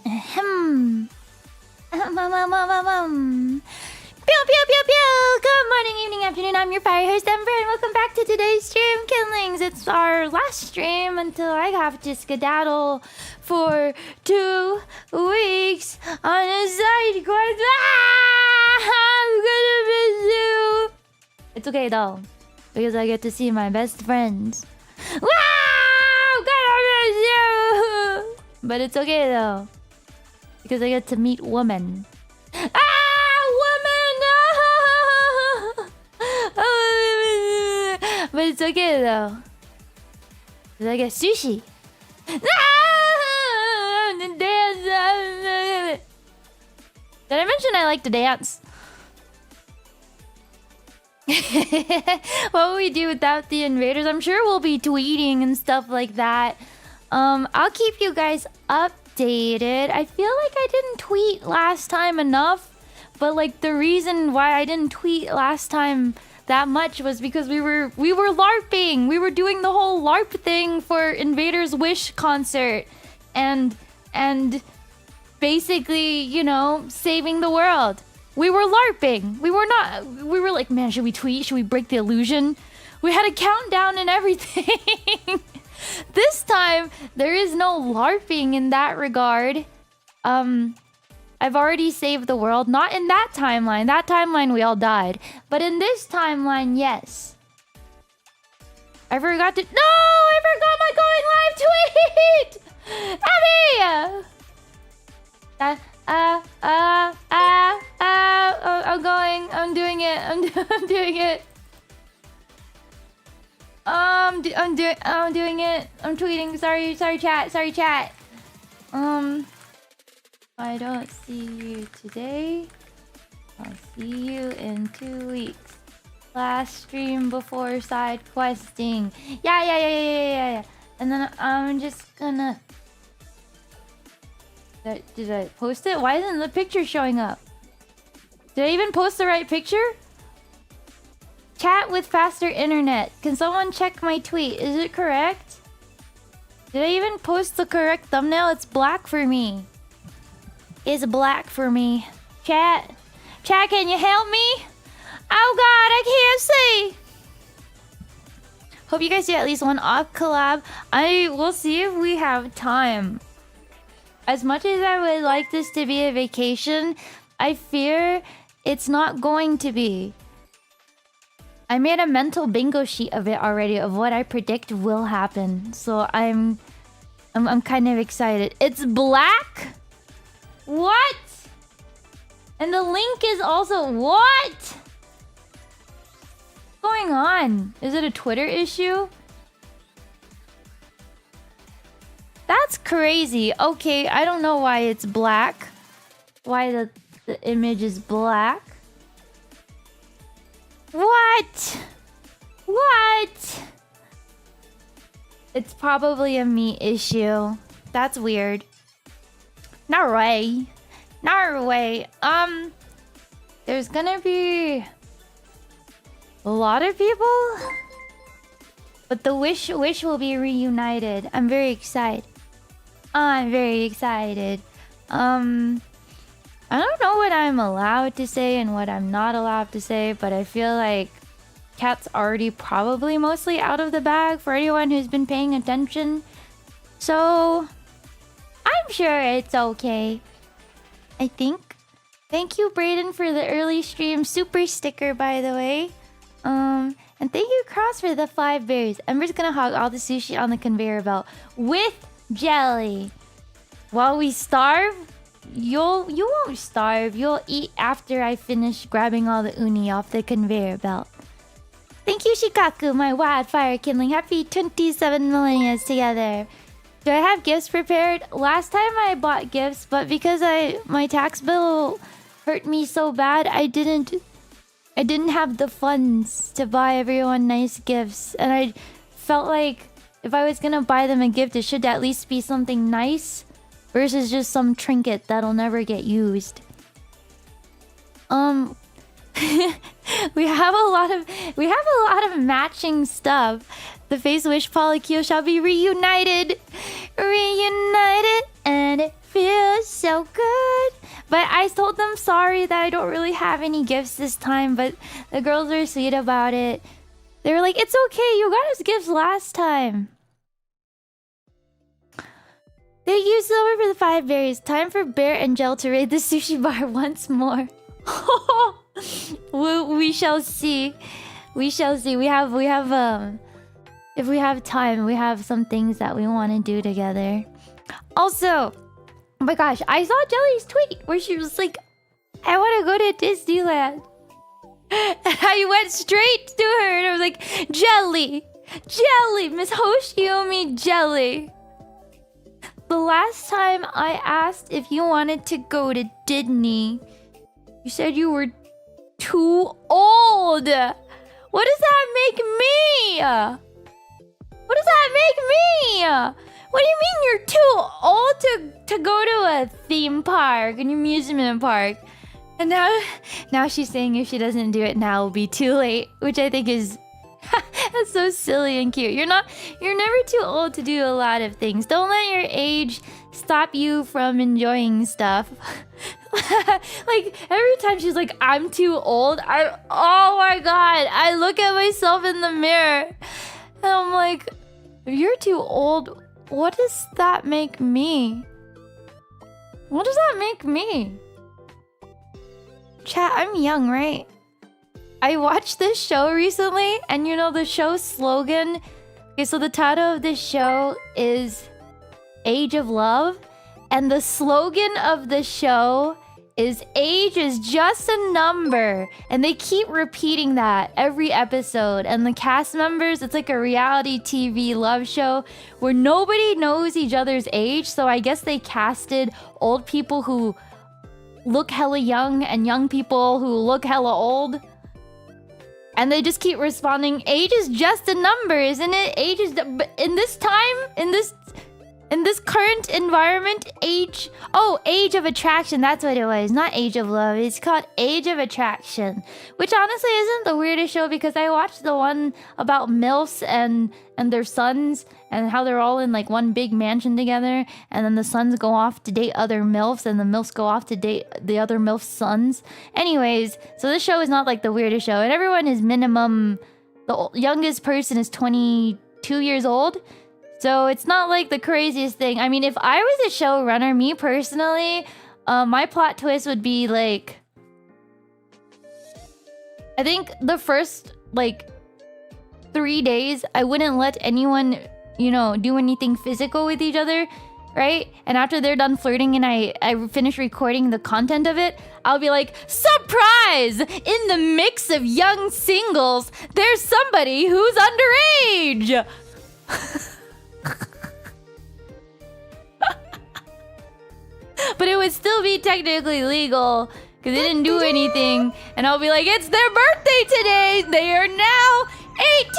Ahem. Pew pew pew pew! Good morning, evening, afternoon. I'm your fire host Ember, and welcome back to today's stream, Killings. It's our last stream until I have to skedaddle for 2 weeks on a side quest. I'm gonna miss you. It's okay though, because I get to see my best friends. Wow, gonna miss you. But it's okay though, because I get to meet women. Ah, women! But it's okay though. 'Cause I get sushi. Did I mention I like to dance? What would we do without the invaders? I'm sure we'll be tweeting and stuff like that. I'll keep you guys updated. I feel like I didn't tweet last time enough, but like the reason why I didn't tweet last time that much was because we were LARPing. We were doing the whole LARP thing for Invaders Wish concert and basically, you know, saving the world. We were LARPing. We were like, man, should we tweet? Should we break the illusion? We had a countdown and everything. This time, there is no LARPing in that regard. I've already saved the world. Not in that timeline. That timeline, we all died. But in this timeline, yes. I forgot to... No! I forgot my going live tweet! Abby! I'm doing it. I'm doing it. I'm doing it. I'm tweeting. Sorry, chat. I don't see you today. I'll see you in 2 weeks. Last stream before side questing. Yeah. And then I'm just gonna... Did I post it? Why isn't the picture showing up? Did I even post the right picture? Chat with faster internet. Can someone check my tweet? Is it correct? Did I even post the correct thumbnail? It's black for me. It's black for me. Chat, can you help me? Oh god, I can't see. Hope you guys do at least one off collab. I will see if we have time. As much as I would like this to be a vacation, I fear it's not going to be. I made a mental bingo sheet of it already, of what I predict will happen. So I'm kind of excited. It's black? What? And the link is also what? What's going on? Is it a Twitter issue? That's crazy. Okay, I don't know why it's black. Why the image is black. What? It's probably a me issue. That's weird. No way. There's gonna be a lot of people, but the wish will be reunited. I'm very excited. I don't know what I'm allowed to say and what I'm not allowed to say, but I feel like Cat's already probably mostly out of the bag for anyone who's been paying attention. So I'm sure it's okay. I think. Thank you, Brayden, for the early stream super sticker, by the way. And thank you, Cross, for the 5 berries. Ember's gonna hog all the sushi on the conveyor belt with jelly. While we starve, you won't starve. You'll eat after I finish grabbing all the uni off the conveyor belt. Thank you, Shikaku, my wildfire kindling. Happy 27 millennia together. Do I have gifts prepared? Last time I bought gifts, but because my tax bill hurt me so bad, I didn't have the funds to buy everyone nice gifts. And I felt like if I was gonna buy them a gift, it should at least be something nice versus just some trinket that'll never get used. We have a lot of matching stuff. The Face Wish Polycule shall be reunited, and it feels so good. But I told them sorry that I don't really have any gifts this time, but the girls are sweet about it. They were like, it's okay, you got us gifts last time. Thank you, Silver, for the 5 berries. Time for Bear and Gel to raid the sushi bar once more. We shall see. We shall see. We have if we have time, we have some things that we want to do together. Also, Oh my gosh, I saw Jelly's tweet where she was like, I want to go to Disneyland. And I went straight to her and I was like, Jelly, Miss Hoshiomi Jelly. The last time I asked if you wanted to go to Disney, you said you were too old. What does that make me? What does that make me? What do you mean you're too old to go to a theme park, an amusement park? And now she's saying if she doesn't do it now, it'll be too late, which I think is that's so silly and cute. You're never too old to do a lot of things. Don't let your age stop you from enjoying stuff. Like every time she's like, I'm too old, oh my god, I look at myself in the mirror and I'm like, if you're too old, what does that make me? What does that make me? Chat, I'm young, right? I watched this show recently, and you know the show's slogan? Okay, so the title of this show is Age of Love, and the slogan of the show is age is just a number. And they keep repeating that every episode. And the cast members, it's like a reality TV love show where nobody knows each other's age. So I guess they casted old people who look hella young and young people who look hella old. And they just keep responding, age is just a number, isn't it? Age is... But in this time, in this current environment, age of attraction, that's what it was, not Age of Love. It's called Age of Attraction, which honestly isn't the weirdest show because I watched the one about MILFs and their sons and how they're all in like one big mansion together, and then the sons go off to date other MILFs and the MILFs go off to date the other MILFs' sons. Anyways, so this show is not like the weirdest show, and everyone is minimum, the youngest person is 22 years old. So it's not like the craziest thing. I mean, if I was a showrunner, me personally, my plot twist would be like... I think the first, like, 3 days, I wouldn't let anyone, you know, do anything physical with each other, right? And after they're done flirting and I finish recording the content of it, I'll be like, surprise! In the mix of young singles, there's somebody who's underage! But it would still be technically legal because they didn't do anything. And I'll be like, it's their birthday today. They are now 18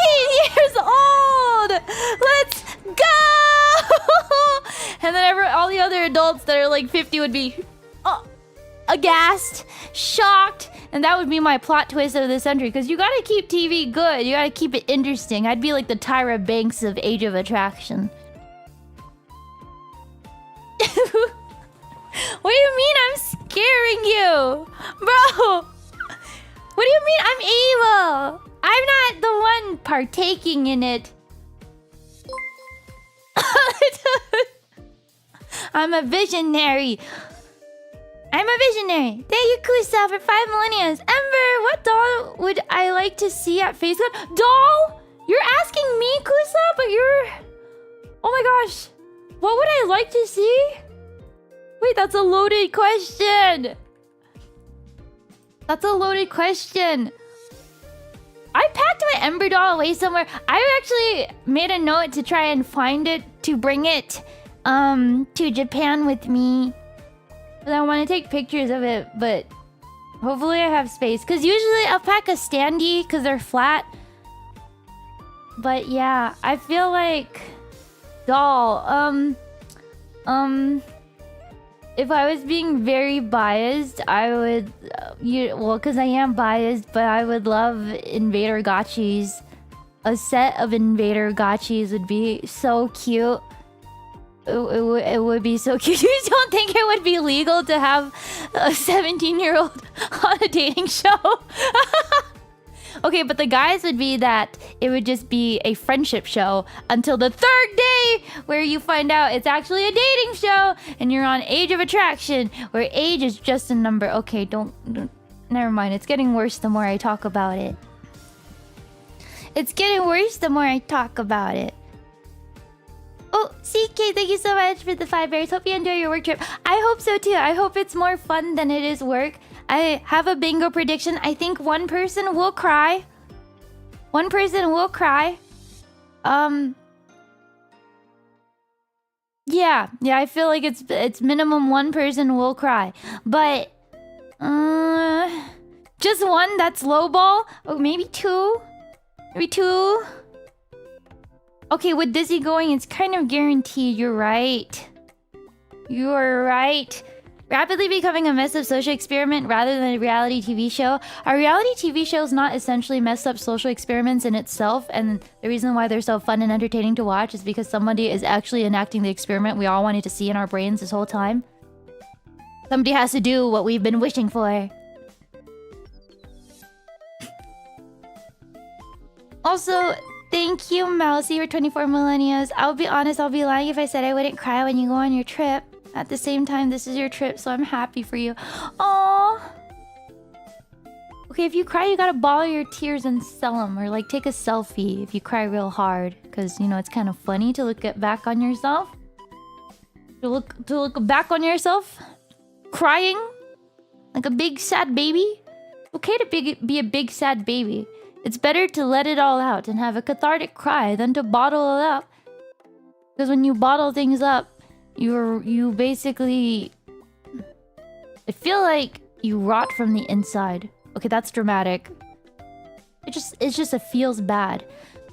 years old. Let's go. And then all the other adults that are like 50 would be aghast, shocked. And that would be my plot twist of the century. Because you gotta keep TV good. You gotta keep it interesting. I'd be like the Tyra Banks of Age of Attraction. What do you mean I'm scaring you? Bro! What do you mean I'm evil? I'm not the one partaking in it. I'm a visionary. I'm a visionary. Thank you, Kusa, for 5 millenniums. Ember, what doll would I like to see at FaceCon? Doll? You're asking me, Kusa, but you're... Oh my gosh. What would I like to see? Wait, that's a loaded question. That's a loaded question. I packed my Ember doll away somewhere. I actually made a note to try and find it, to bring it to Japan with me. But I want to take pictures of it, but hopefully I have space. Because usually I'll pack a standee because they're flat. But yeah, I feel like... Doll, if I was being very biased, I would... well, because I am biased, but I would love Invader gachis. A set of Invader gachis would be so cute. It would be so cute. You don't think it would be legal to have a 17-year-old on a dating show? Okay, but the guys would be that it would just be a friendship show until the 3rd day where you find out it's actually a dating show and you're on Age of Attraction where age is just a number. Okay, don't never mind. It's getting worse the more I talk about it. It's getting worse the more I talk about it. Oh, CK, thank you so much for the 5 bears. Hope you enjoy your work trip. I hope so too. I hope it's more fun than it is work. I have a bingo prediction. I think one person will cry. One person will cry. Yeah, I feel like it's minimum one person will cry. But just one, that's lowball. Oh, maybe two. Maybe two. Okay, with Dizzy going, it's kind of guaranteed. You're right. You're right. Rapidly becoming a messed up social experiment rather than a reality TV show. Our reality TV show is not essentially messed up social experiments in itself, and the reason why they're so fun and entertaining to watch is because somebody is actually enacting the experiment we all wanted to see in our brains this whole time. Somebody has to do what we've been wishing for. Also, thank you, Mousy, for 24 millennials. I'll be honest, I'll be lying if I said I wouldn't cry when you go on your trip. At the same time, this is your trip, so I'm happy for you. Aww. Okay, if you cry, you gotta ball your tears and sell them. Or, like, take a selfie if you cry real hard. Because, you know, it's kind of funny to look back on yourself. To look back on yourself crying like a big, sad baby. Okay to be a big, sad baby. It's better to let it all out and have a cathartic cry than to bottle it up. Because when you bottle things up, you basically... I feel like you rot from the inside. Okay, that's dramatic. It just feels bad.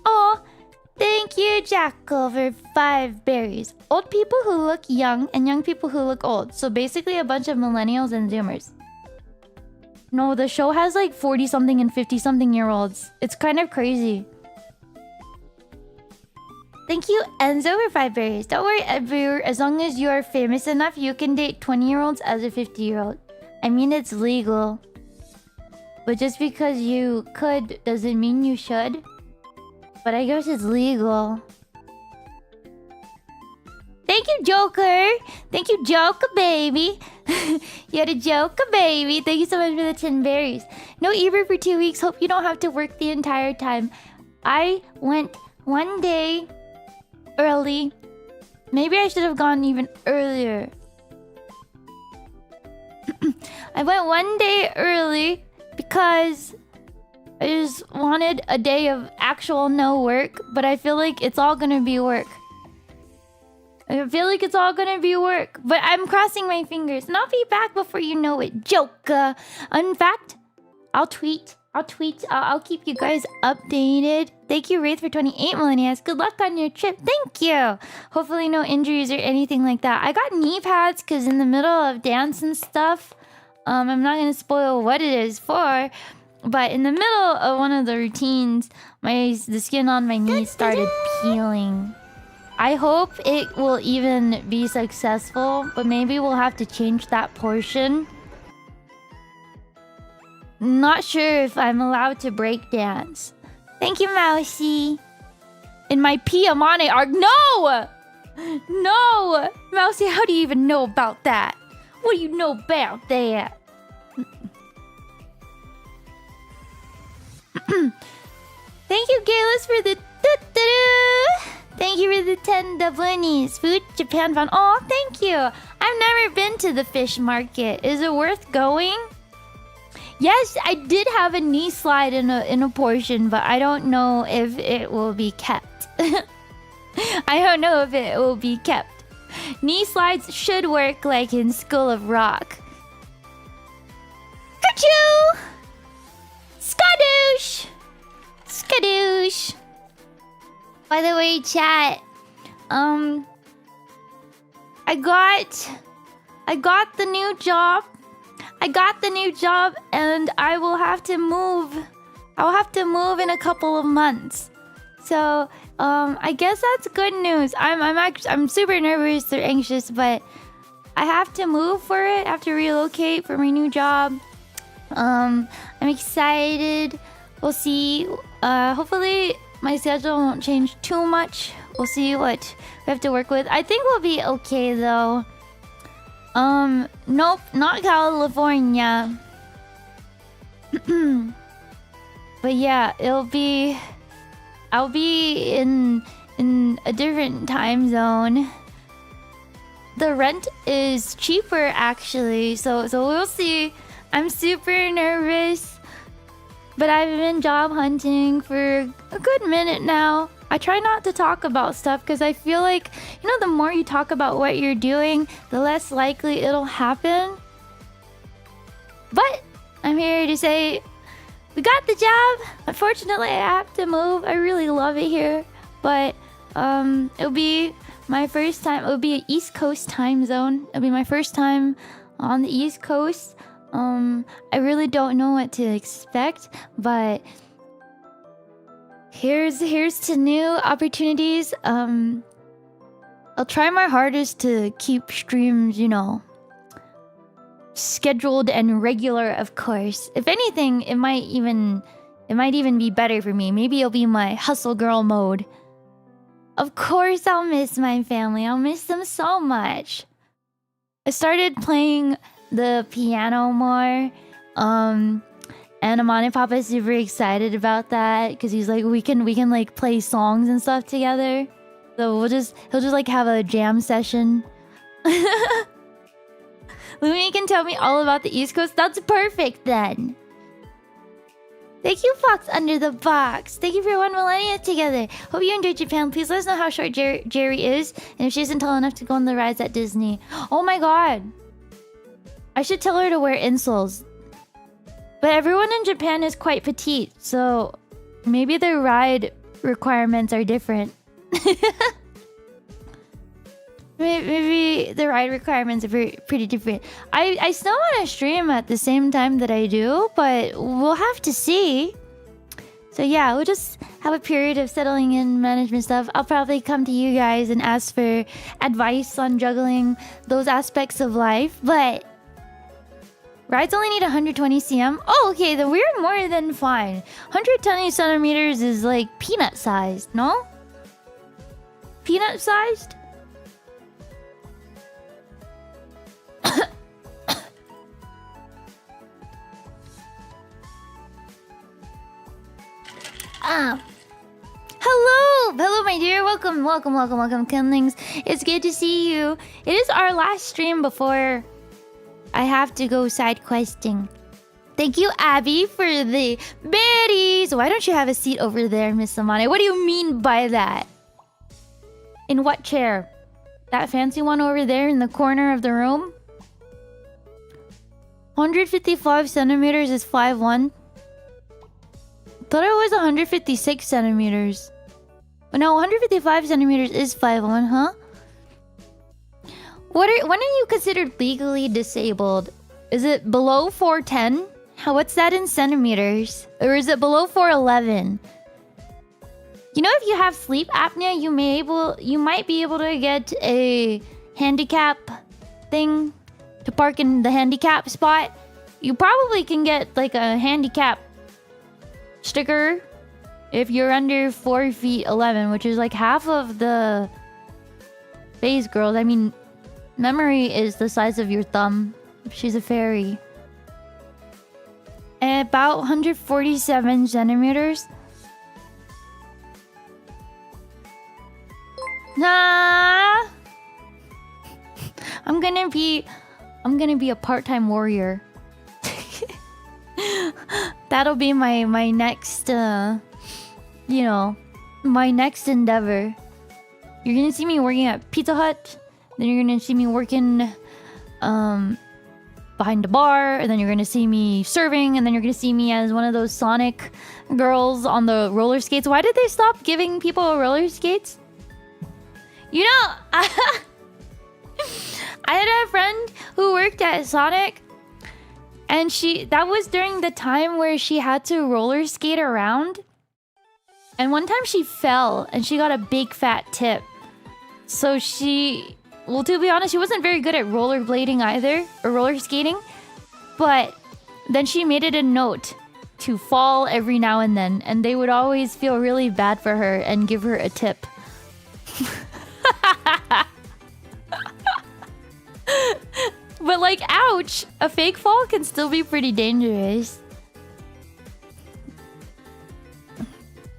Oh, thank you, Jackal, for 5 berries. Old people who look young and young people who look old. So basically a bunch of millennials and zoomers. No, the show has like 40-something and 50-something year olds. It's kind of crazy. Thank you, Enzo, for 5 berries. Don't worry, Ember. As long as you are famous enough, you can date 20-year-olds as a 50-year-old. I mean, it's legal. But just because you could doesn't mean you should. But I guess it's legal. Thank you, Joker. Thank you, Joker, baby. You're the Joker, baby. Thank you so much for the 10 berries. No Ember for 2 weeks. Hope you don't have to work the entire time. I went one day early. Maybe I should have gone even earlier. I went one day early because I just wanted a day of actual no work, but I feel like it's all gonna be work. I feel like it's all gonna be work, but I'm crossing my fingers. And I'll be back before you know it, Joker. In fact, I'll tweet. I'll keep you guys updated. Thank you, Wraith, for 28 millennials. Good luck on your trip. Thank you. Hopefully no injuries or anything like that. I got knee pads because in the middle of dance and stuff, I'm not going to spoil what it is for, but in the middle of one of the routines, the skin on my knee started peeling. I hope it will even be successful, but maybe we'll have to change that portion. Not sure if I'm allowed to break dance. Thank you, Mousy. In my Amane arc. No! No! Mousy, how do you even know about that? What do you know about that? Thank you, Galus, for the... Thank you for the 10 doubloonies. Food, Japan fun. Oh, thank you. I've never been to the fish market. Is it worth going? Yes, I did have a knee slide in a portion, but I don't know if it will be kept. I don't know if it will be kept. Knee slides should work like in School of Rock. Ka-choo! Skadoosh! Skadoosh! By the way, chat, I got the new job. And I will have to move. I'll have to move in a couple of months. So, I guess that's good news. I'm super nervous or anxious, but I have to move for it. I have to relocate for my new job. I'm excited. We'll see. Hopefully my schedule won't change too much. We'll see what we have to work with. I think we'll be okay though. Nope, not California. But yeah, I'll be in in a different time zone. The rent is cheaper actually, so we'll see. I'm super nervous, but I've been job hunting for a good minute now. I try not to talk about stuff because I feel like, you know, the more you talk about what you're doing, the less likely it'll happen. But I'm here to say we got the job. Unfortunately, I have to move. I really love it here, but it'll be my first time. It'll be an East Coast time zone. It'll be my first time on the East Coast. I really don't know what to expect, but here's to new opportunities. I'll try my hardest to keep streams, you know, scheduled and regular, of course. If anything, it might even be better for me. Maybe it'll be my hustle girl mode. Of course, I'll miss my family. I'll miss them so much. I started playing the piano more. And Amane Papa is super excited about that because he's like, we can like play songs and stuff together. So he'll just like have a jam session. Lumi can tell me all about the East Coast. That's perfect then. Thank you, Fox Under the Box. Thank you for 1 millennia together. Hope you enjoyed Japan. Please let us know how short Jerry is and if she isn't tall enough to go on the rides at Disney. Oh my god. I should tell her to wear insoles. But everyone in Japan is quite petite, so maybe their ride requirements are different. Maybe the ride requirements are pretty different. I still want to stream at the same time that I do, but we'll have to see. So yeah, we'll just have a period of settling in management stuff. I'll probably come to you guys and ask for advice on juggling those aspects of life, but rides only need 120 cm. Oh, okay, then we're more than fine. 120 centimeters is like peanut sized, no? Peanut sized? Hello, my dear. Welcome, Kenlings. It's good to see you. It is our last stream before I have to go side questing. Thank you, Abby, for the berries. Why don't you have a seat over there, Miss Amane? What do you mean by that? In what chair? That fancy one over there in the corner of the room? 155 centimeters is 5'1". Thought it was 156 centimeters. But no, 155 centimeters is 5'1", huh? When are you considered legally disabled? Is it below 4'10"? What's that in centimeters? Or is it below 4'11"? You know, if you have sleep apnea, you might be able to get a handicap thing to park in the handicap spot. You probably can get like a handicap sticker if you're under 4'11", which is like half of the phase girls. I mean, Memory is the size of your thumb. She's a fairy. And about 147 centimeters. Nah. I'm gonna be a part-time warrior. That'll be my next you know, my next endeavor. You're gonna see me working at Pizza Hut, then you're gonna see me working behind the bar, and then you're gonna see me serving, and then you're gonna see me as one of those Sonic girls on the roller skates. Why did they stop giving people roller skates? You know, I had a friend who worked at Sonic, and that was during the time where she had to roller skate around. And one time she fell, and she got a big fat tip. So well, to be honest, she wasn't very good at rollerblading either, or roller skating. But then she made it a note to fall every now and then, and they would always feel really bad for her and give her a tip. But like, ouch! A fake fall can still be pretty dangerous.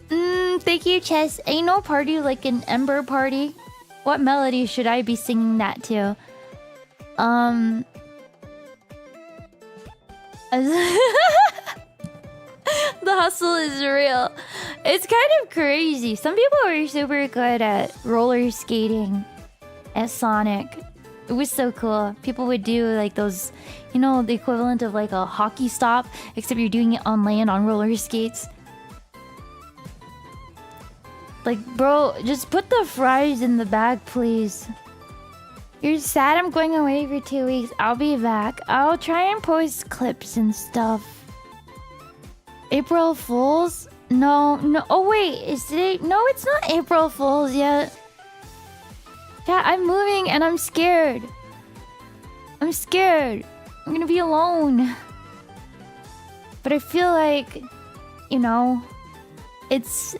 Thank Thank you, Chess. Ain't no party like an Ember party. What melody should I be singing that to? The hustle is real. It's kind of crazy. Some people are super good at roller skating at Sonic. It was so cool. People would do like those, you know, the equivalent of like a hockey stop, except you're doing it on land on roller skates. Like, bro, just put the fries in the bag, please. You're sad I'm going away for 2 weeks. I'll be back. I'll try and post clips and stuff. April Fools? No. Oh, wait. Is it? No, it's not April Fools yet. Yeah, I'm moving and I'm scared. I'm scared. I'm gonna be alone. But I feel like, you know, that's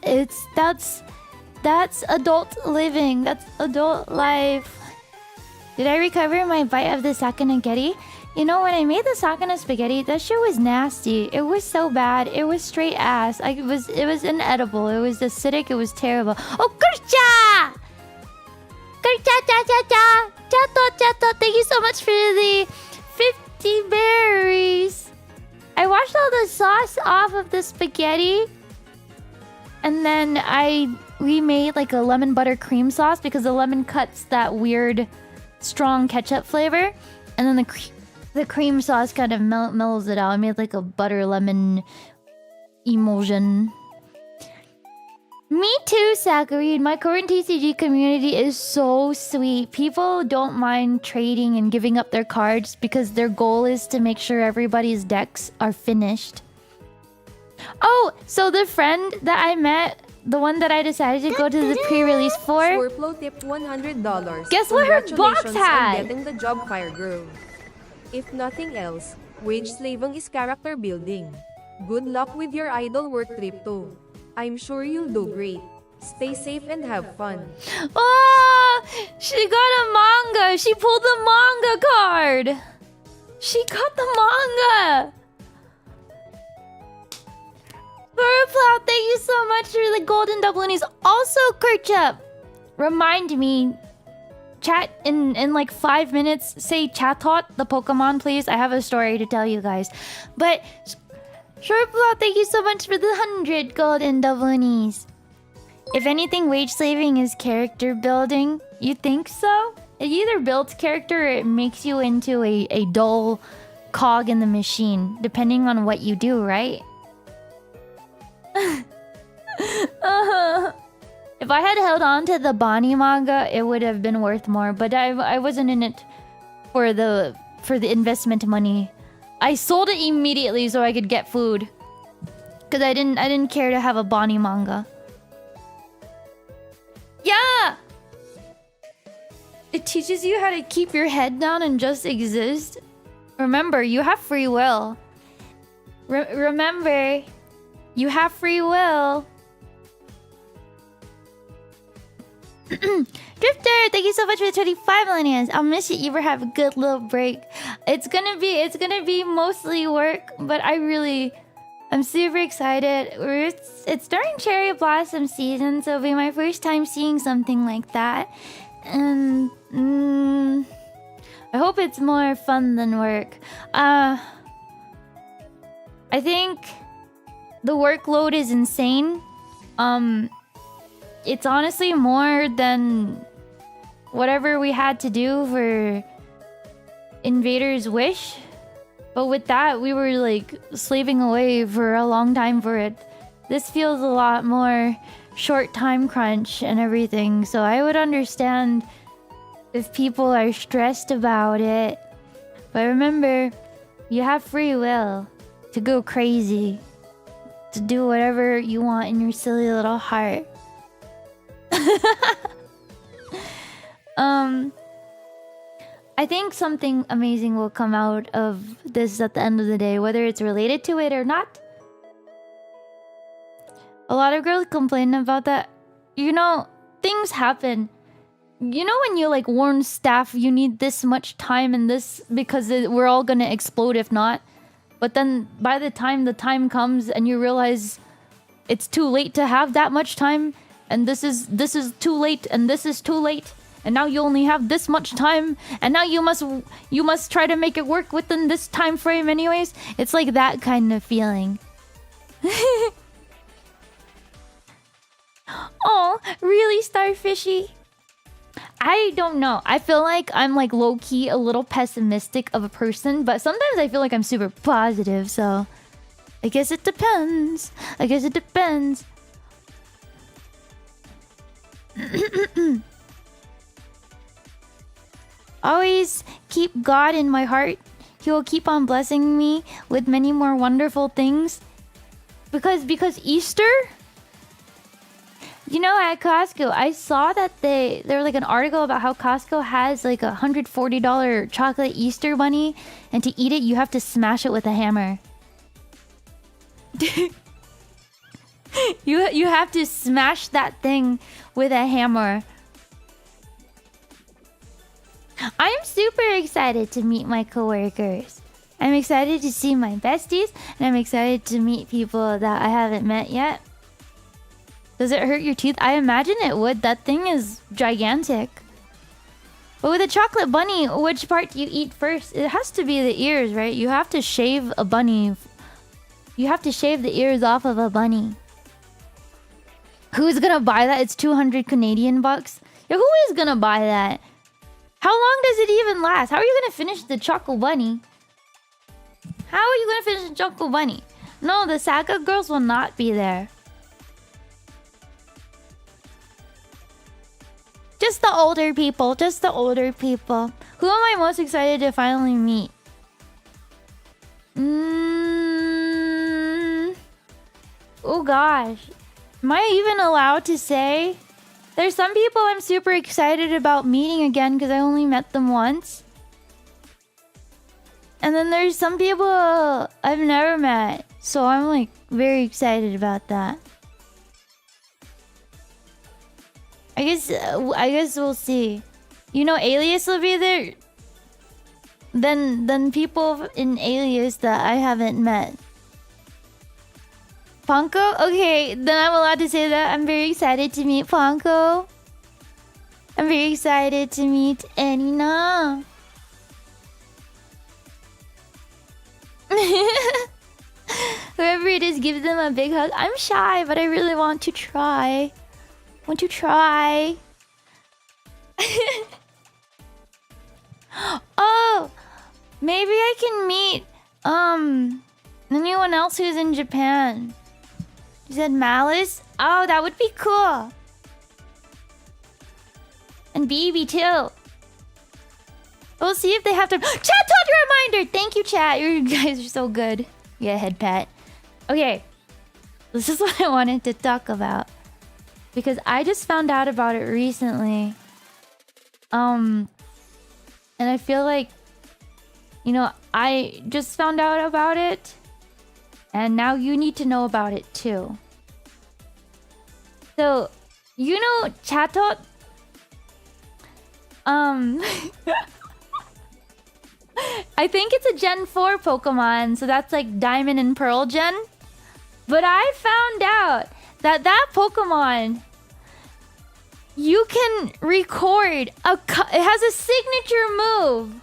adult living. That's adult life. Did I recover my bite of the sakanagetti? You know, when I made the sakana spaghetti, that shit was nasty. It was so bad. It was straight ass. It was inedible. It was acidic. It was terrible. Oh, Kurcha! Kurcha, chato. Thank you so much for the 50 berries. I washed all the sauce off of the spaghetti. And then I remade like a lemon butter cream sauce because the lemon cuts that weird strong ketchup flavor. And then the cream sauce kind of mellows it out. I made like a butter lemon emulsion. Me too, Saccharine. My current TCG community is so sweet. People don't mind trading and giving up their cards because their goal is to make sure everybody's decks are finished. Oh, so the friend that I met, the one that I decided to go to the pre-release for, Swarplo tipped $100. Guess what her box had? On getting the job fire girl. If nothing else, wage slaving is character building. Good luck with your idol work trip too. I'm sure you'll do great. Stay safe and have fun. Oh, she got a manga. She pulled the manga card. She got the manga. Burplow, thank you so much for the golden doubloonies. Also, Kerchup, remind me, chat in like 5 minutes, say Chatot, the Pokemon, please. I have a story to tell you guys. But, Burplow, thank you so much for the 100 golden doubloonies. If anything, wage slaving is character building. You think so? It either builds character or it makes you into a dull cog in the machine, depending on what you do, right? If I had held on to the Bonnie manga, it would have been worth more. But I wasn't in it for the investment money. I sold it immediately so I could get food, because I didn't care to have a Bonnie manga. Yeah, it teaches you how to keep your head down and just exist. Remember, you have free will. Remember. You have free will. Drifter, thank you so much for the 25 millennials. I'll miss you. Ever have a good little break. It's gonna be mostly work, but I'm super excited. It's during cherry blossom season, so it'll be my first time seeing something like that. And I hope it's more fun than work. I think the workload is insane. It's honestly more than whatever we had to do for Invaders Wish. But with that, we were like slaving away for a long time for it. This feels a lot more short time crunch and everything. So I would understand if people are stressed about it. But remember, you have free will to go crazy. To do whatever you want in your silly little heart. I think something amazing will come out of this at the end of the day, whether it's related to it or not. A lot of girls complain about that. You know, things happen. You know when you like warn staff you need this much time and this because we're all gonna explode if not. But then by the time comes and you realize it's too late to have that much time, and this is too late, and this is too late, and now you only have this much time, and now you must try to make it work within this time frame anyways. It's like that kind of feeling. Oh, really, Starfishy? I don't know. I feel like I'm like low-key a little pessimistic of a person, but sometimes I feel like I'm super positive, so I guess it depends. I guess it depends. Always keep God in my heart. He will keep on blessing me with many more wonderful things. Because Easter, you know, at Costco, I saw that there was like an article about how Costco has like $140 chocolate Easter bunny, and to eat it, you have to smash it with a hammer. You have to smash that thing with a hammer. I'm super excited to meet my coworkers. I'm excited to see my besties, and I'm excited to meet people that I haven't met yet. Does it hurt your teeth? I imagine it would. That thing is gigantic. But with a chocolate bunny, which part do you eat first? It has to be the ears, right? You have to shave a bunny. You have to shave the ears off of a bunny. Who's gonna buy that? It's 200 Canadian bucks. Yeah, who is gonna buy that? How long does it even last? How are you gonna finish the chocolate bunny? How are you gonna finish the chocolate bunny? No, the Saga girls will not be there. Just the older people. Just the older people. Who am I most excited to finally meet? Oh gosh. Am I even allowed to say? There's some people I'm super excited about meeting again because I only met them once. And then there's some people I've never met. So I'm like very excited about that. I guess we'll see. You know, Alias will be there. Then people in Alias that I haven't met. Ponko? Okay, then I'm allowed to say that. I'm very excited to meet Ponko. I'm very excited to meet Anina. Whoever it is, give them a big hug. I'm shy, but I really want to try. Want to try. Oh, maybe I can meet anyone else who's in Japan. You said Malice? Oh, that would be cool. And BB too. We'll see if they have to. Chat told you reminder. Thank you, chat. You guys are so good. Yeah, head pat. Okay, this is what I wanted to talk about because I just found out about it recently. And I feel like, you know, I just found out about it, and now you need to know about it too. So, you know, Chatot. I think it's a Gen 4 Pokemon, so that's like Diamond and Pearl Gen. But I found out that that Pokemon, you can record it has a signature move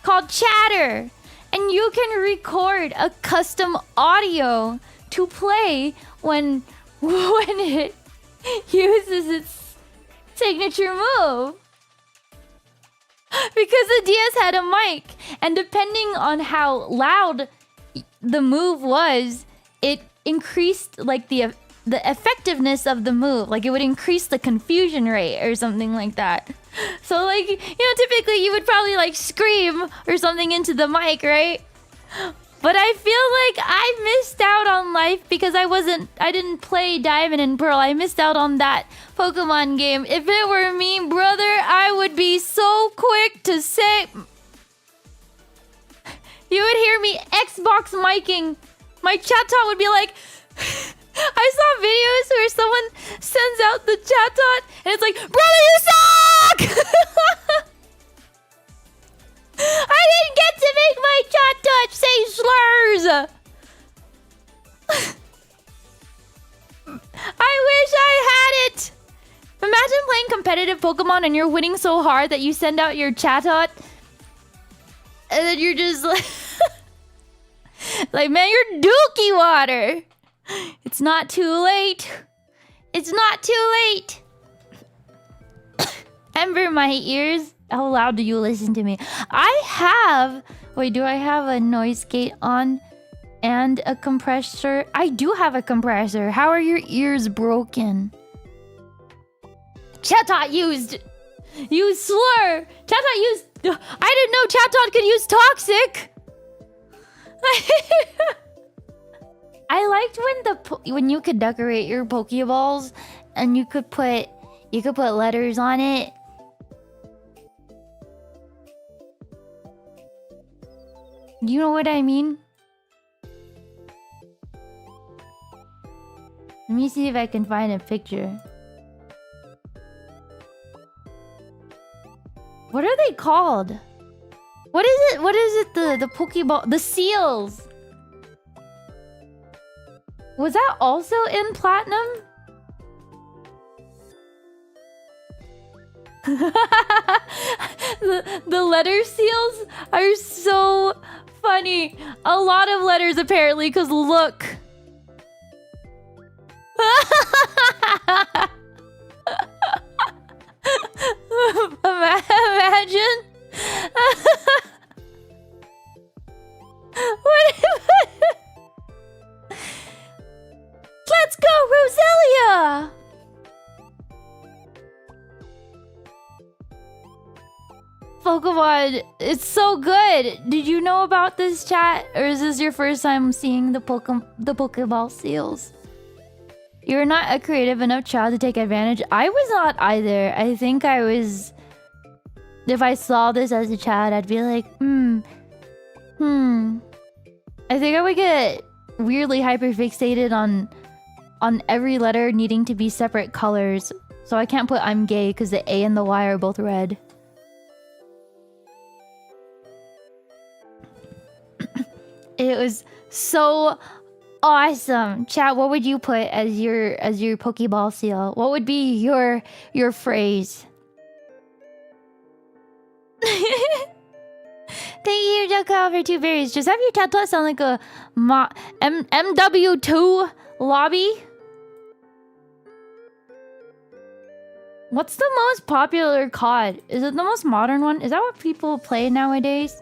called Chatter, and you can record a custom audio to play when it uses its signature move. Because the DS had a mic, and depending on how loud the move was, it increased like the effectiveness of the move. Like it would increase the confusion rate or something like that. So like, you know, typically you would probably like scream or something into the mic, right? But I feel like I missed out on life because I didn't play Diamond and Pearl. I missed out on that Pokemon game. If it were me, brother, I would be so quick to say... You would hear me Xbox micing. My chat tot would be like... I saw videos where someone sends out the chat tot and it's like, brother, you suck! I didn't get to make my chat touch say slurs! competitive Pokemon and you're winning so hard that you send out your Chatot, and then you're just like, like, man, you're dookie water. It's not too late. It's not too late. Ember, my ears. How loud do you listen to me? I have... Wait, do I have a noise gate on and a compressor? I do have a compressor. How are your ears broken? Chatot used slur. Chatot used... I didn't know Chatot could use toxic. I liked when you could decorate your Pokeballs and you could put letters on it. You know what I mean? Let me see if I can find a picture. What are they called? What is it? What is it? The Pokeball, the seals. Was that also in Platinum? the letter seals are so funny. A lot of letters apparently, because look. Imagine. Let's go, Roselia! Pokemon, it's so good. Did you know about this, chat? Or is this your first time seeing the Pokeball seals? You're not a creative enough child to take advantage. I was not either. I think I was... If I saw this as a child, I'd be like, I think I would get weirdly hyperfixated on every letter needing to be separate colors. So I can't put I'm gay because the A and the Y are both red. It was so awesome. Chat, what would you put as your Pokeball seal? What would be your phrase? Thank you, Jacko, for 2 berries. Just have your tattoo sound like a MW2 lobby. What's the most popular COD? Is it the most modern one? Is that what people play nowadays?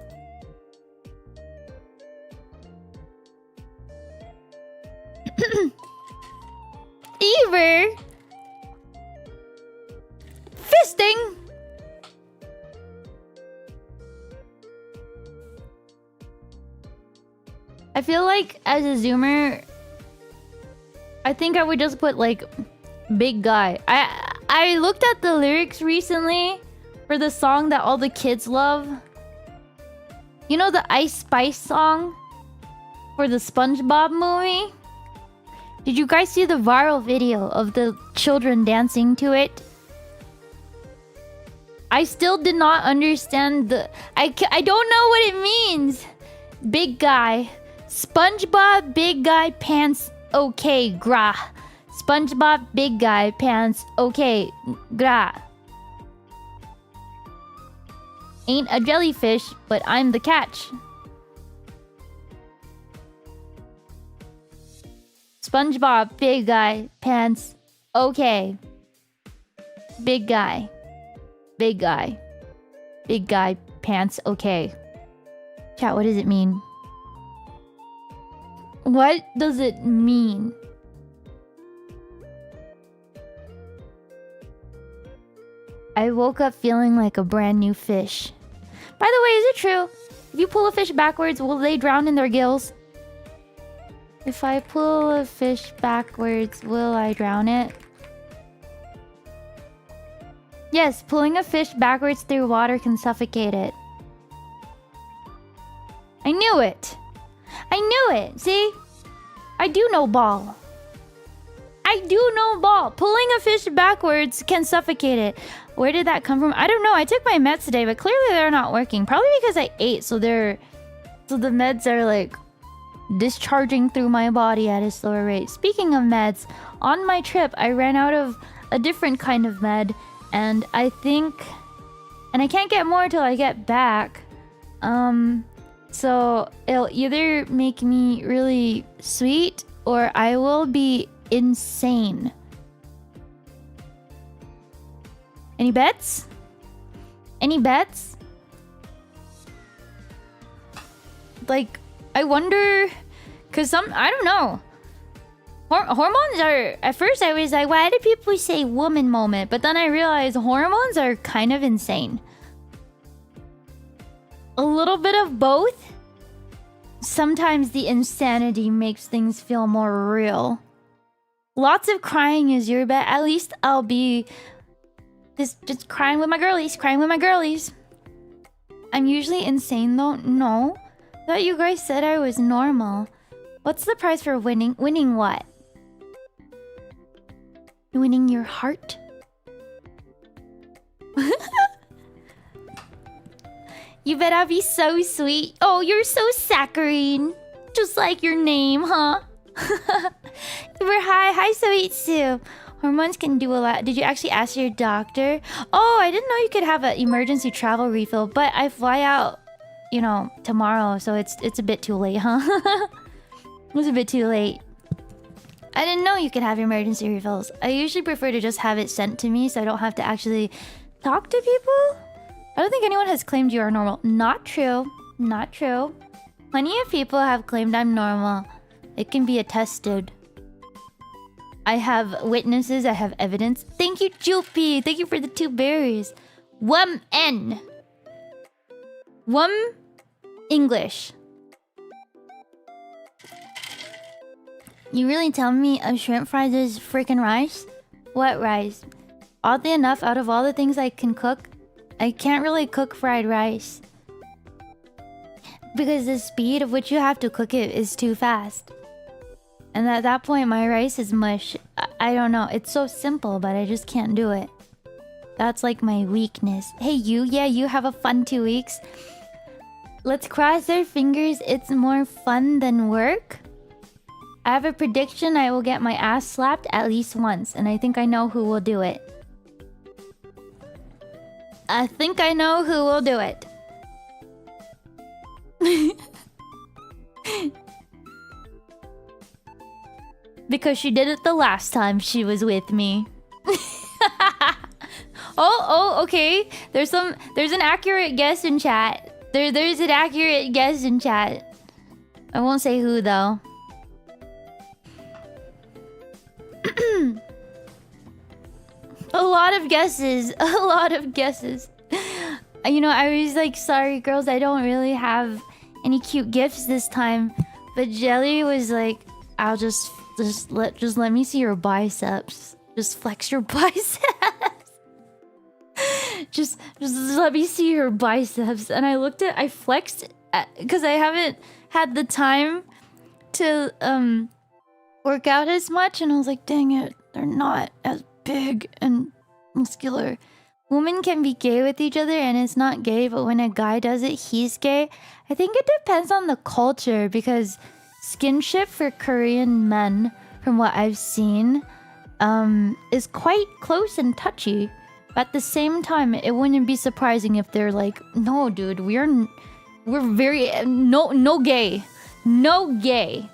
Ever fisting. I feel like as a zoomer, I think I would just put like big guy. I looked at the lyrics recently for the song that all the kids love. You know the Ice Spice song for the SpongeBob movie? Did you guys see the viral video of the children dancing to it? I still did not understand the... I don't know what it means. Big guy. SpongeBob big guy pants okay gra. SpongeBob big guy pants okay gra. Ain't a jellyfish, but I'm the catch. SpongeBob big guy pants okay. Big guy. Big guy. Big guy pants okay. Chat, what does it mean? What does it mean? I woke up feeling like a brand new fish. By the way, is it true? If you pull a fish backwards, will they drown in their gills? If I pull a fish backwards, will I drown it? Yes, pulling a fish backwards through water can suffocate it. I knew it! I knew it! See? I do know ball. I do know ball. Pulling a fish backwards can suffocate it. Where did that come from? I don't know. I took my meds today, but clearly they're not working. Probably because I ate, so the meds are like discharging through my body at a slower rate. Speaking of meds, on my trip I ran out of a different kind of med, And I think... And I can't get more till I get back. So it'll either make me really sweet or I will be insane. Any bets? Any bets? Like, I wonder... Because I don't know. Hormones are... At first I was like, why do people say woman moment? But then I realized hormones are kind of insane. A little bit of both. Sometimes the insanity makes things feel more real. Lots of crying is your bet. At least I'll be... Just crying with my girlies. Crying with my girlies. I'm usually insane though. No. I thought you guys said I was normal. What's the prize for winning? Winning what? Winning your heart? You bet I'll be so sweet. Oh, you're so saccharine. Just like your name, huh? Hi, sweet Sue. Hormones can do a lot. Did you actually ask your doctor? Oh, I didn't know you could have an emergency travel refill, but I fly out, you know, tomorrow, so it's a bit too late, huh? It was a bit too late. I didn't know you could have emergency refills. I usually prefer to just have it sent to me so I don't have to actually talk to people. I don't think anyone has claimed you are normal. Not true. Not true. Plenty of people have claimed I'm normal. It can be attested. I have witnesses. I have evidence. Thank you, Joopy. Thank you for the 2 berries. N. English. You really tell me a shrimp fries is freaking rice? What rice? Oddly enough, out of all the things I can cook, I can't really cook fried rice. Because the speed of which you have to cook it is too fast. And at that point, my rice is mush. I don't know. It's so simple, but I just can't do it. That's like my weakness. Hey, you. Yeah, you have a fun 2 weeks. Let's cross our fingers. It's more fun than work. I have a prediction. I will get my ass slapped at least once. And I think I know who will do it. I think I know who will do it. Because she did it the last time she was with me. Oh, okay. There's an accurate guess in chat. There's an accurate guess in chat. I won't say who though. A lot of guesses. A lot of guesses. You know, I was like, sorry girls, I don't really have any cute gifts this time. But Jelly was like, I'll just let me see your biceps. Just flex your biceps. just let me see your biceps. And I flexed because I haven't had the time to work out as much, and I was like, dang it, they're not as big and muscular. Women can be gay with each other and it's not gay, but when a guy does it, he's gay. I think it depends on the culture, because skinship for Korean men, from what I've seen, is quite close and touchy. But at the same time, it wouldn't be surprising if they're like, no dude, we're very no gay. No gay.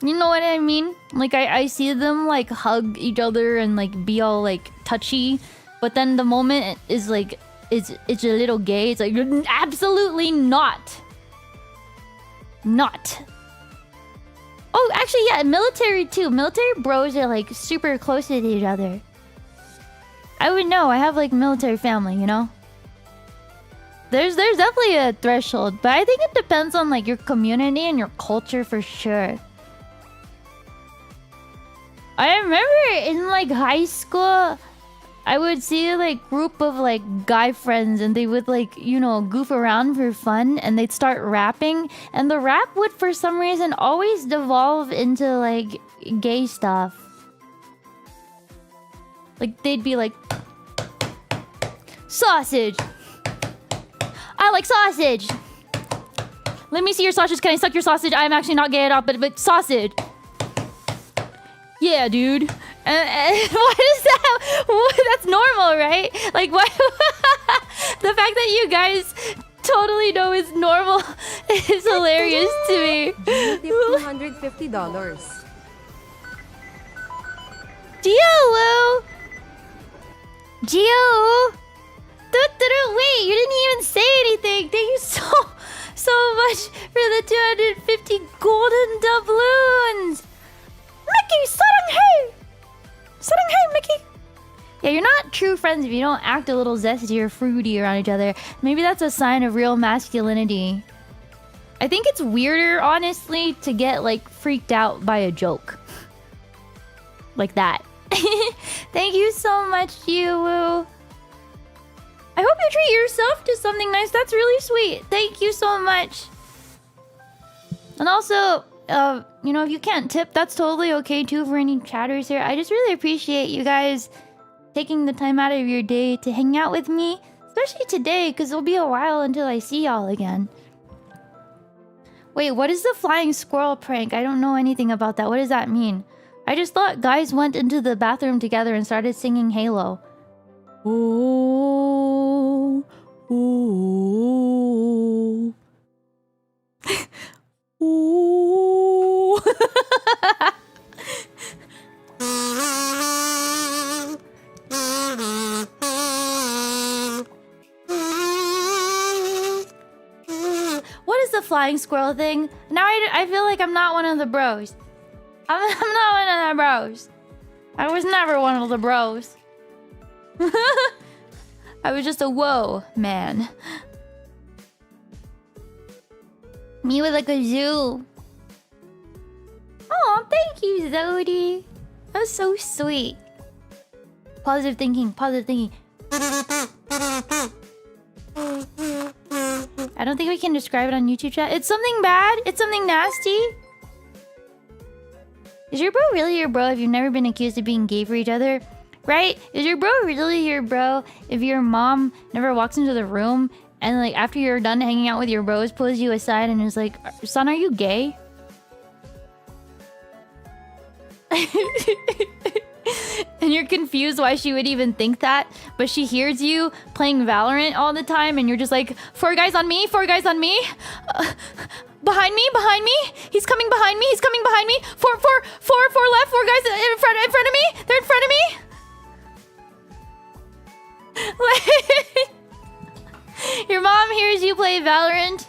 You know what I mean? Like I see them like hug each other and like be all like touchy, but then the moment is like it's a little gay. It's like absolutely not. Not. Oh, actually, yeah, military too. Military bros are like super close with each other. I would know. I have like military family, you know. There's definitely a threshold, but I think it depends on like your community and your culture for sure. I remember in like high school, I would see like group of like guy friends and they would like, you know, goof around for fun and they'd start rapping, and the rap would for some reason always devolve into like gay stuff. Like they'd be like, sausage. I like sausage. Let me see your sausage. Can I suck your sausage? I'm actually not gay at all, but sausage. Yeah, dude. And why does that? That's normal, right? Like, why? The fact that you guys totally know is normal is hilarious to me. Tip $250. Gio! Gio! Wait, you didn't even say anything. Thank you so much for the 250 golden doubloons. Mickey, sarang hey, Mickey. Yeah, you're not true friends if you don't act a little zesty or fruity around each other. Maybe that's a sign of real masculinity. I think it's weirder, honestly, to get, like, freaked out by a joke. Like that. Thank you so much, Yiwu. I hope you treat yourself to something nice. That's really sweet. Thank you so much. And also, you know, if you can't tip, that's totally okay, too, for any chatters here. I just really appreciate you guys taking the time out of your day to hang out with me, especially today, because it'll be a while until I see y'all again. Wait, what is the flying squirrel prank? I don't know anything about that. What does that mean? I just thought guys went into the bathroom together and started singing Halo. Ooh, ooh, ooh. What is the flying squirrel thing? Now I feel like I'm not one of the bros. I'm not one of the bros. I was never one of the bros. I was just a whoa man. Me with like a zoo. Oh, thank you, Zodi. That was so sweet. Positive thinking, positive thinking. I don't think we can describe it on YouTube chat. It's something bad. It's something nasty. Is your bro really your bro if you've never been accused of being gay for each other? Right? Is your bro really your bro if your mom never walks into the room and like after you're done hanging out with your bros pulls you aside and is like, son, are you gay? And you're confused why she would even think that, but she hears you playing Valorant all the time and you're just like, 4 guys on me, 4 guys on me. Behind me, behind me. He's coming behind me, he's coming behind me. 4 left, 4 guys in front of me. They're in front of me. Your mom hears you play Valorant.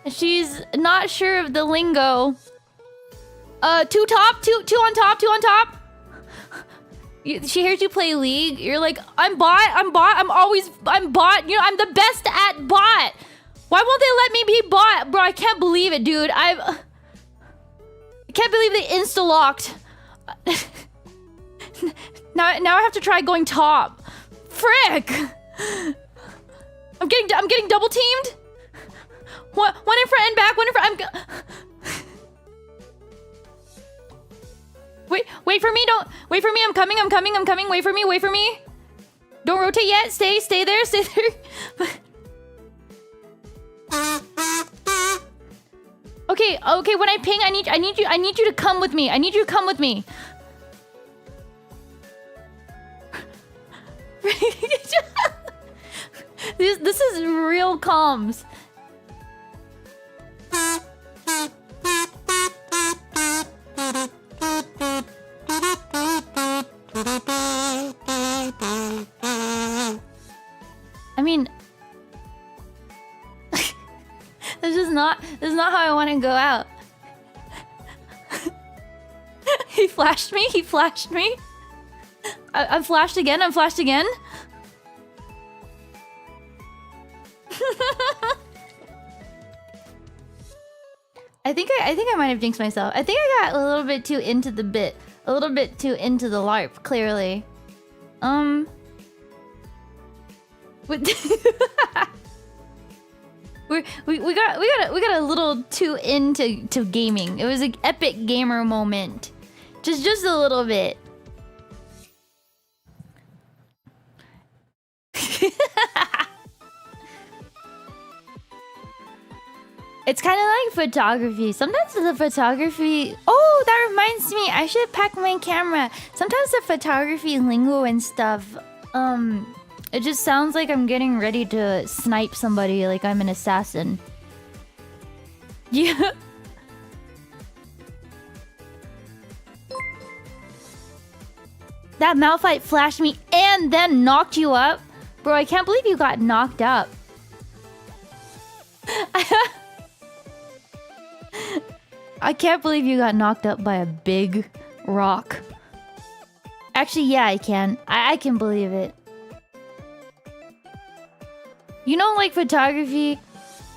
She's not sure of the lingo. 2 on top. She hears you play League. You're like, I'm bot. I'm bot. You know, I'm the best at bot. Why won't they let me be bot? Bro, I can't believe it, dude. I can't believe they insta-locked. Now I have to try going top. Frick! I'm getting double teamed. One in front and back. One in front. Wait for me. Don't wait for me. I'm coming. Wait for me. Don't rotate yet. Stay there. Okay. When I ping, I need you to come with me. This is real comms. I mean, this is not how I want to go out. He flashed me. I'm flashed again. I think I might have jinxed myself. I think I got a little bit too into the bit. A little bit too into the LARP, clearly. We got a little too into gaming. It was an epic gamer moment. Just a little bit. It's kind of like photography. Sometimes the photography... Oh, Oh, that reminds me. I should pack my camera. Sometimes the photography lingo and stuff, it just sounds like I'm getting ready to snipe somebody, like I'm an assassin. Yeah. That Malphite flashed me and then knocked you up? Bro, I can't believe you got knocked up. I can't believe you got knocked up by a big rock. Actually, yeah, I can. I can believe it. You know, like photography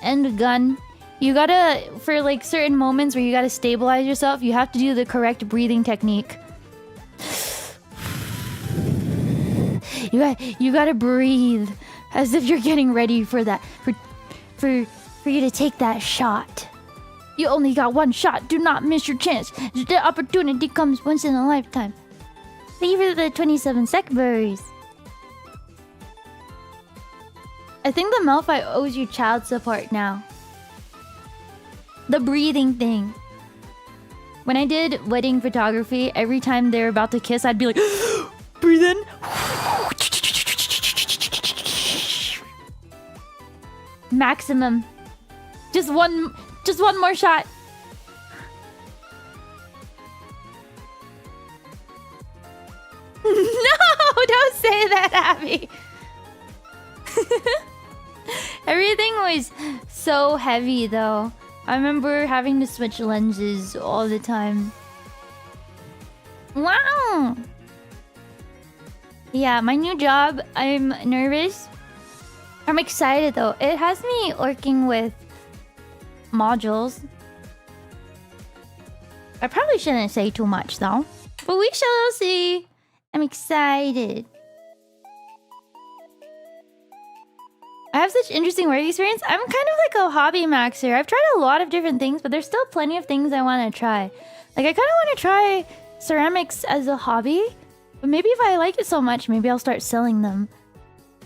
and a gun, you gotta, for like certain moments where you gotta stabilize yourself, you have to do the correct breathing technique. You gotta breathe as if you're getting ready for that, for you to take that shot. You only got one shot. Do not miss your chance. The opportunity comes once in a lifetime. Thank you for the 27 sec berries. I think the Malphite owes you child support now. The breathing thing. When I did wedding photography, every time they were about to kiss, I'd be like, breathe in. Maximum. Just one more shot. No, don't say that, Abby. Everything was so heavy though. I remember having to switch lenses all the time. Wow. Yeah, my new job, I'm nervous. I'm excited though. It has me working with modules. I probably shouldn't say too much though, but we shall see. I'm excited. I have such interesting work experience. I'm kind of like a hobby maxer. I've tried a lot of different things, but there's still plenty of things I want to try. Like I kind of want to try ceramics as a hobby, but maybe if I like it so much, maybe I'll start selling them.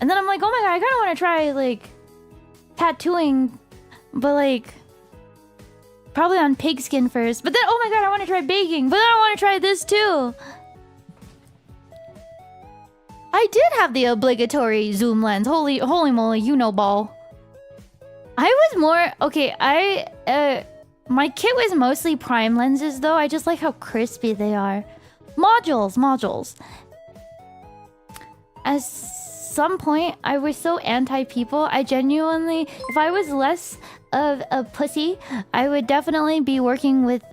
And then I'm like, oh my god, I kind of want to try like tattooing, but like probably on pigskin first. But then, oh my god, I want to try baking, but then I want to try this too. I did have the obligatory zoom lens. Holy moly, you know ball. I was more... Okay, my kit was mostly prime lenses though. I just like how crispy they are. Modules. At some point, I was so anti-people. I genuinely... If I was less of a pussy, I would definitely be working with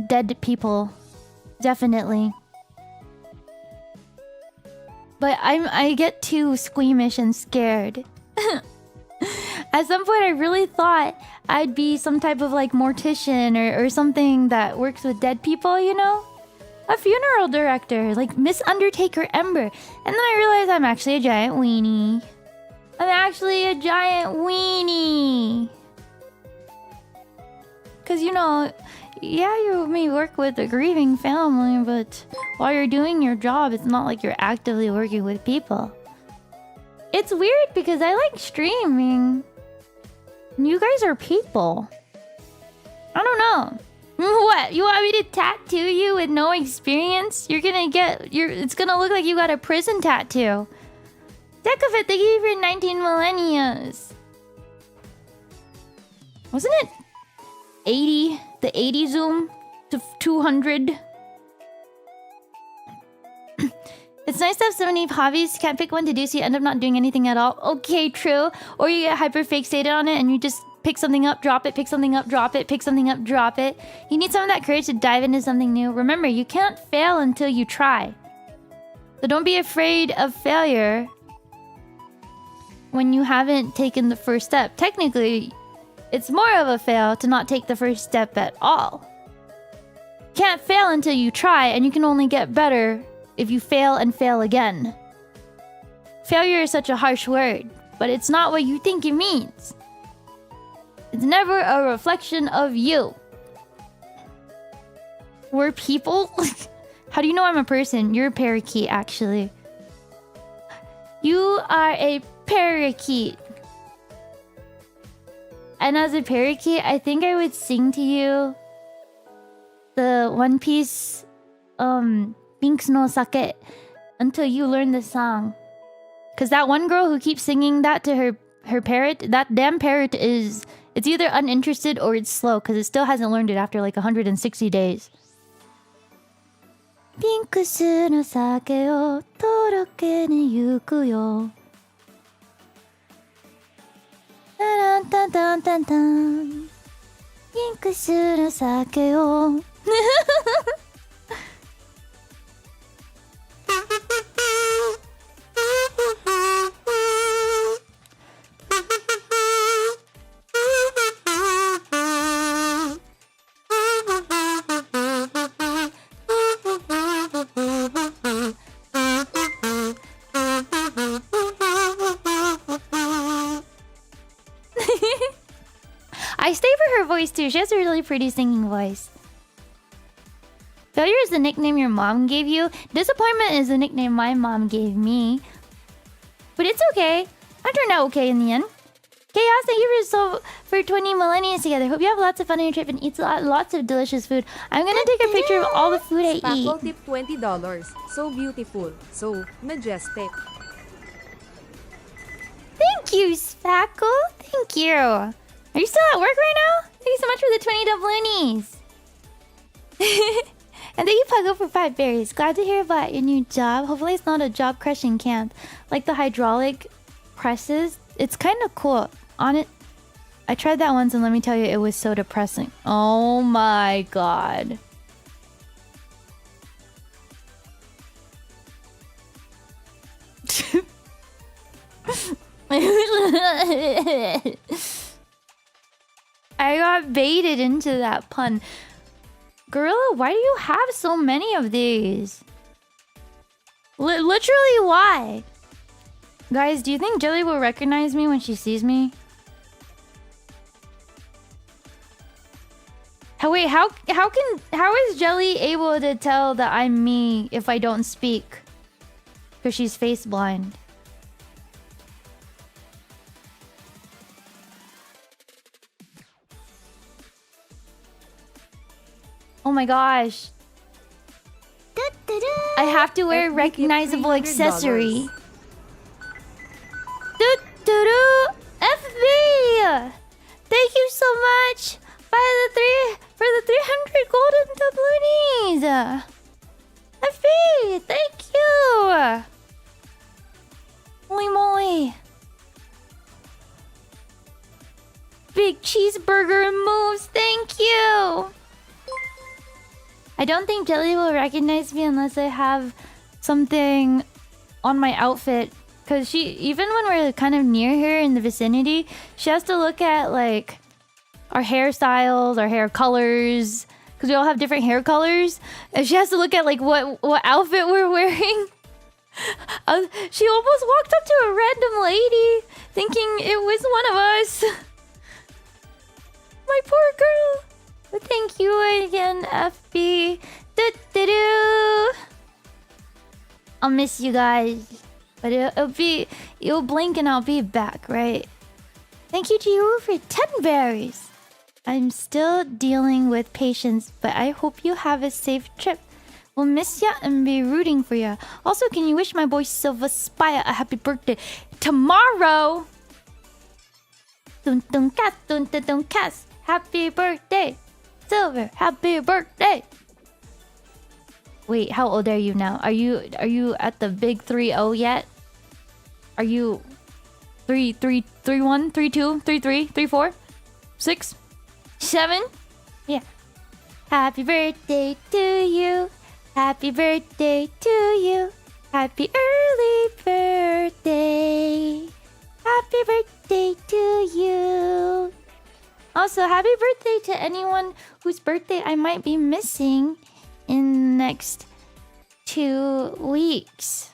dead people. Definitely. But I get too squeamish and scared. At some point, I really thought I'd be some type of like mortician or something that works with dead people, you know? A funeral director, like Miss Undertaker Ember. And then I realized I'm actually a giant weenie. Because, you know, yeah, you may work with a grieving family, but while you're doing your job, it's not like you're actively working with people. It's weird because I like streaming. And you guys are people. I don't know. What? You want me to tattoo you with no experience? You're gonna get... It's gonna look like you got a prison tattoo. Dekafit, thank you for 19 millennials. Wasn't it 80? The 80 zoom to 200. It's nice to have so many hobbies. Can't pick one to do, so you end up not doing anything at all. Okay, true. Or you get hyper fixated on it and you just pick something up, drop it, pick something up, drop it, pick something up, drop it. You need some of that courage to dive into something new. Remember, you can't fail until you try. So don't be afraid of failure when you haven't taken the first step. Technically, it's more of a fail to not take the first step at all. Can't fail until you try, and you can only get better if you fail and fail again. Failure is such a harsh word, but it's not what you think it means. It's never a reflection of you. We're people? How do you know I'm a person? You're a parakeet, actually. You are a parakeet. And as a parakeet, I think I would sing to you the One Piece Binks no Sake until you learn the song. Cause that one girl who keeps singing that to her parrot, that damn parrot it's either uninterested or it's slow because it still hasn't learned it after like 160 days. Binks no sake o toroke ni yuku yo. Dun dun dun dun dun. Binks no sake o. I stay for her voice too. She has a really pretty singing voice. Failure is the nickname your mom gave you. Disappointment is the nickname my mom gave me. But it's okay. I turned out okay in the end. Chaos, thank you for 20 millennia together. Hope you have lots of fun on your trip and eat lots of delicious food. I'm gonna take a picture of all the food I eat. Spackle tip $20. So beautiful. So majestic. Thank you, Spackle. Thank you. Are you still at work right now? Thank you so much for the 20 doubloonies. And thank you, Puggo, for 5 berries. Glad to hear about your new job. Hopefully it's not a job crushing camp. Like the hydraulic presses. It's kind of cool. On it, I tried that once and let me tell you, it was so depressing. Oh my god. I got baited into that pun. Gorilla, why do you have so many of these? Literally, why? Guys, do you think Jelly will recognize me when she sees me? Wait, how is Jelly able to tell that I'm me if I don't speak? Because she's face blind. Oh my gosh. I have to wear a recognizable accessory. FB! Thank you so much for the 300 golden doubloonies. FB, thank you. Holy moly. Big cheeseburger moves, thank you. I don't think Jelly will recognize me unless I have something on my outfit. Because even when we're kind of near her in the vicinity, she has to look at like our hairstyles, our hair colors. Because we all have different hair colors. And she has to look at like what outfit we're wearing. She almost walked up to a random lady thinking it was one of us. My poor girl. But thank you again, FB. I'll miss you guys. But you'll blink and I'll be back, right? Thank you to you for 10 berries. I'm still dealing with patience, but I hope you have a safe trip. We'll miss ya and be rooting for ya. Also, can you wish my boy Silva Spaya a happy birthday tomorrow? Dun dun cast, dun dun dun cast. Happy birthday, Silver. Happy birthday. Wait, how old are you now? Are you at the big 3-0 yet? Are you 3, 3, 3, 1, 3, 2, 3, 3, 3, 4, 6, 7? Yeah. Happy birthday to you. Happy birthday to you. Happy early birthday. Happy birthday to you. Also, happy birthday to anyone whose birthday I might be missing in the next 2 weeks.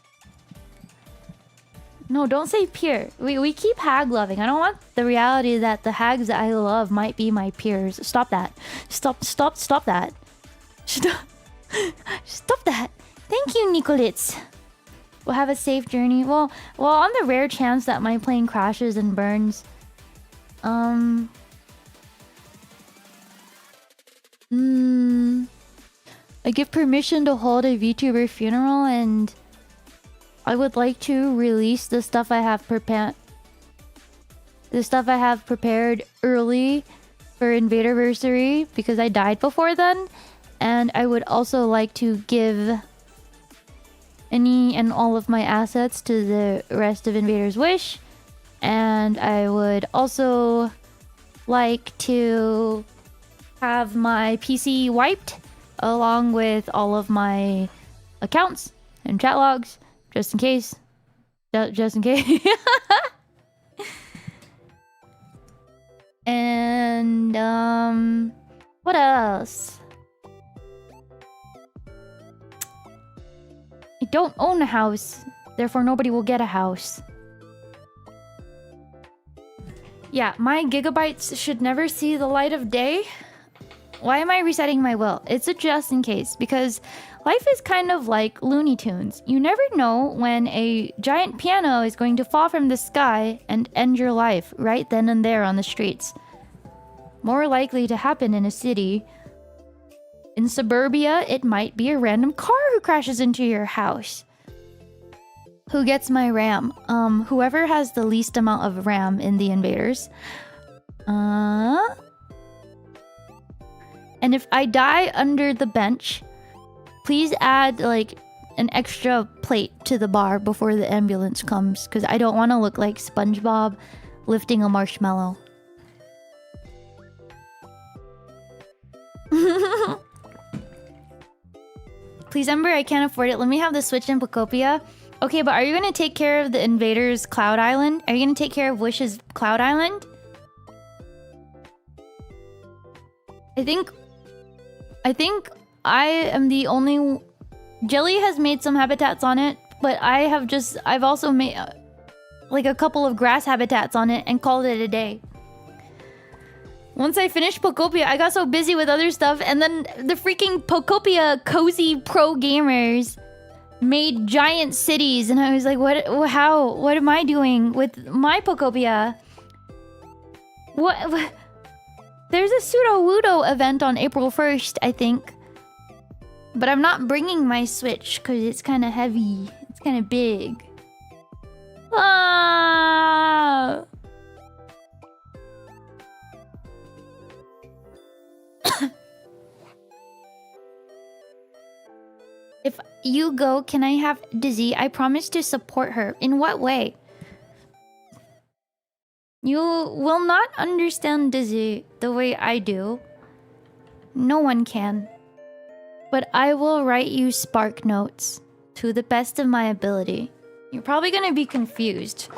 No, don't say peer. We keep hag loving. I don't want the reality that the hags that I love might be my peers. Stop that. Stop that. Stop that. Thank you, Nikolitz. We'll have a safe journey. Well, on the rare chance that my plane crashes and burns, I give permission to hold a VTuber funeral, and I would like to release the stuff I have prepared early for Invaderversary because I died before then. And I would also like to give any and all of my assets to the rest of Invaders Wish. And I would also like to have my PC wiped along with all of my accounts and chat logs, just in case. Just in case. And what else? I don't own a house, therefore nobody will get a house. Yeah, my gigabytes should never see the light of day. Why am I resetting my will? It's a just in case, because life is kind of like Looney Tunes. You never know when a giant piano is going to fall from the sky and end your life right then and there on the streets. More likely to happen in a city. In suburbia, it might be a random car who crashes into your house. Who gets my RAM? Whoever has the least amount of RAM in the Invaders. And if I die under the bench, please add like an extra plate to the bar before the ambulance comes, because I don't want to look like SpongeBob lifting a marshmallow. Please, Ember, I can't afford it. Let me have the Switch in Pocopia. Okay, but are you going to take care of the Invaders Cloud Island? Are you going to take care of Wish's Cloud Island? I think I am the only... Jelly has made some habitats on it, but I've also made like a couple of grass habitats on it and called it a day. Once I finished Pocopia, I got so busy with other stuff, and then the freaking Pocopia cozy pro gamers made giant cities, and I was like, what am I doing with my Pocopia? What? There's a Pseudo-Wudo event on April 1st, I think. But I'm not bringing my Switch, because it's kind of heavy. It's kind of big. Ah! If you go, can I have Dizzy? I promise to support her. In what way? You will not understand Dizzy the way I do. No one can. But I will write you Spark Notes to the best of my ability. You're probably gonna be confused.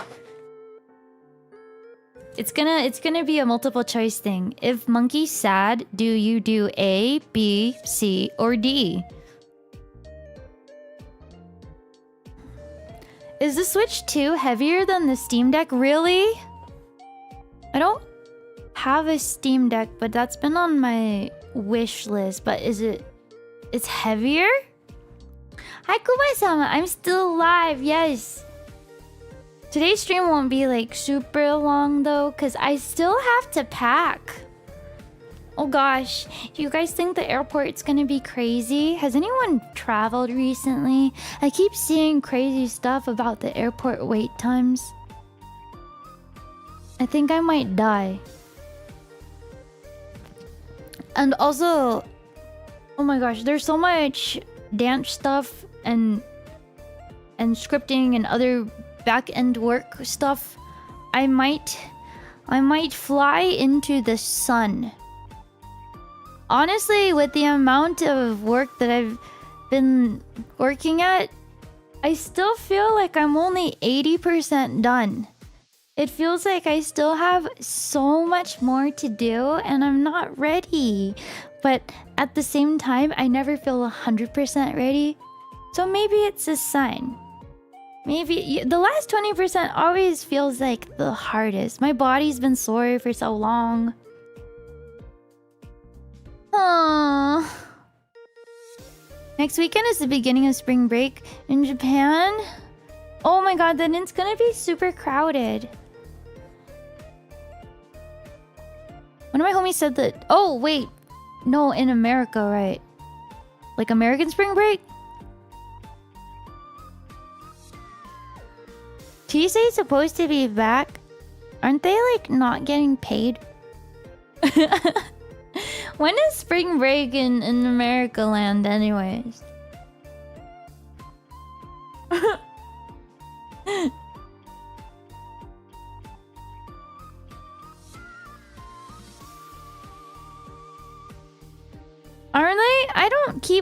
It's gonna be a multiple choice thing. If monkey's sad, do you do A, B, C, or D? Is the Switch 2 heavier than the Steam Deck? Really? I don't have a Steam Deck, but that's been on my wish list. But it's heavier? Hi, Kuma-sama. I'm still alive. Yes. Today's stream won't be like super long though, because I still have to pack. Oh gosh, do you guys think the airport's gonna be crazy? Has anyone traveled recently? I keep seeing crazy stuff about the airport wait times. I think I might die. And also, oh my gosh, there's so much dance stuff and scripting and other back-end work stuff. I might fly into the sun. Honestly, with the amount of work that I've been working at, I still feel like I'm only 80% done. It feels like I still have so much more to do and I'm not ready. But at the same time, I never feel 100% ready. So maybe it's a sign. Maybe the last 20% always feels like the hardest. My body's been sore for so long. Aww. Next weekend is the beginning of spring break in Japan. Oh my god, then it's gonna be super crowded. One of my homies said that... Oh, wait. No, in America, right? Like American spring break? TSA's supposed to be back. Aren't they like not getting paid? When is spring break in America land anyways? Are they? I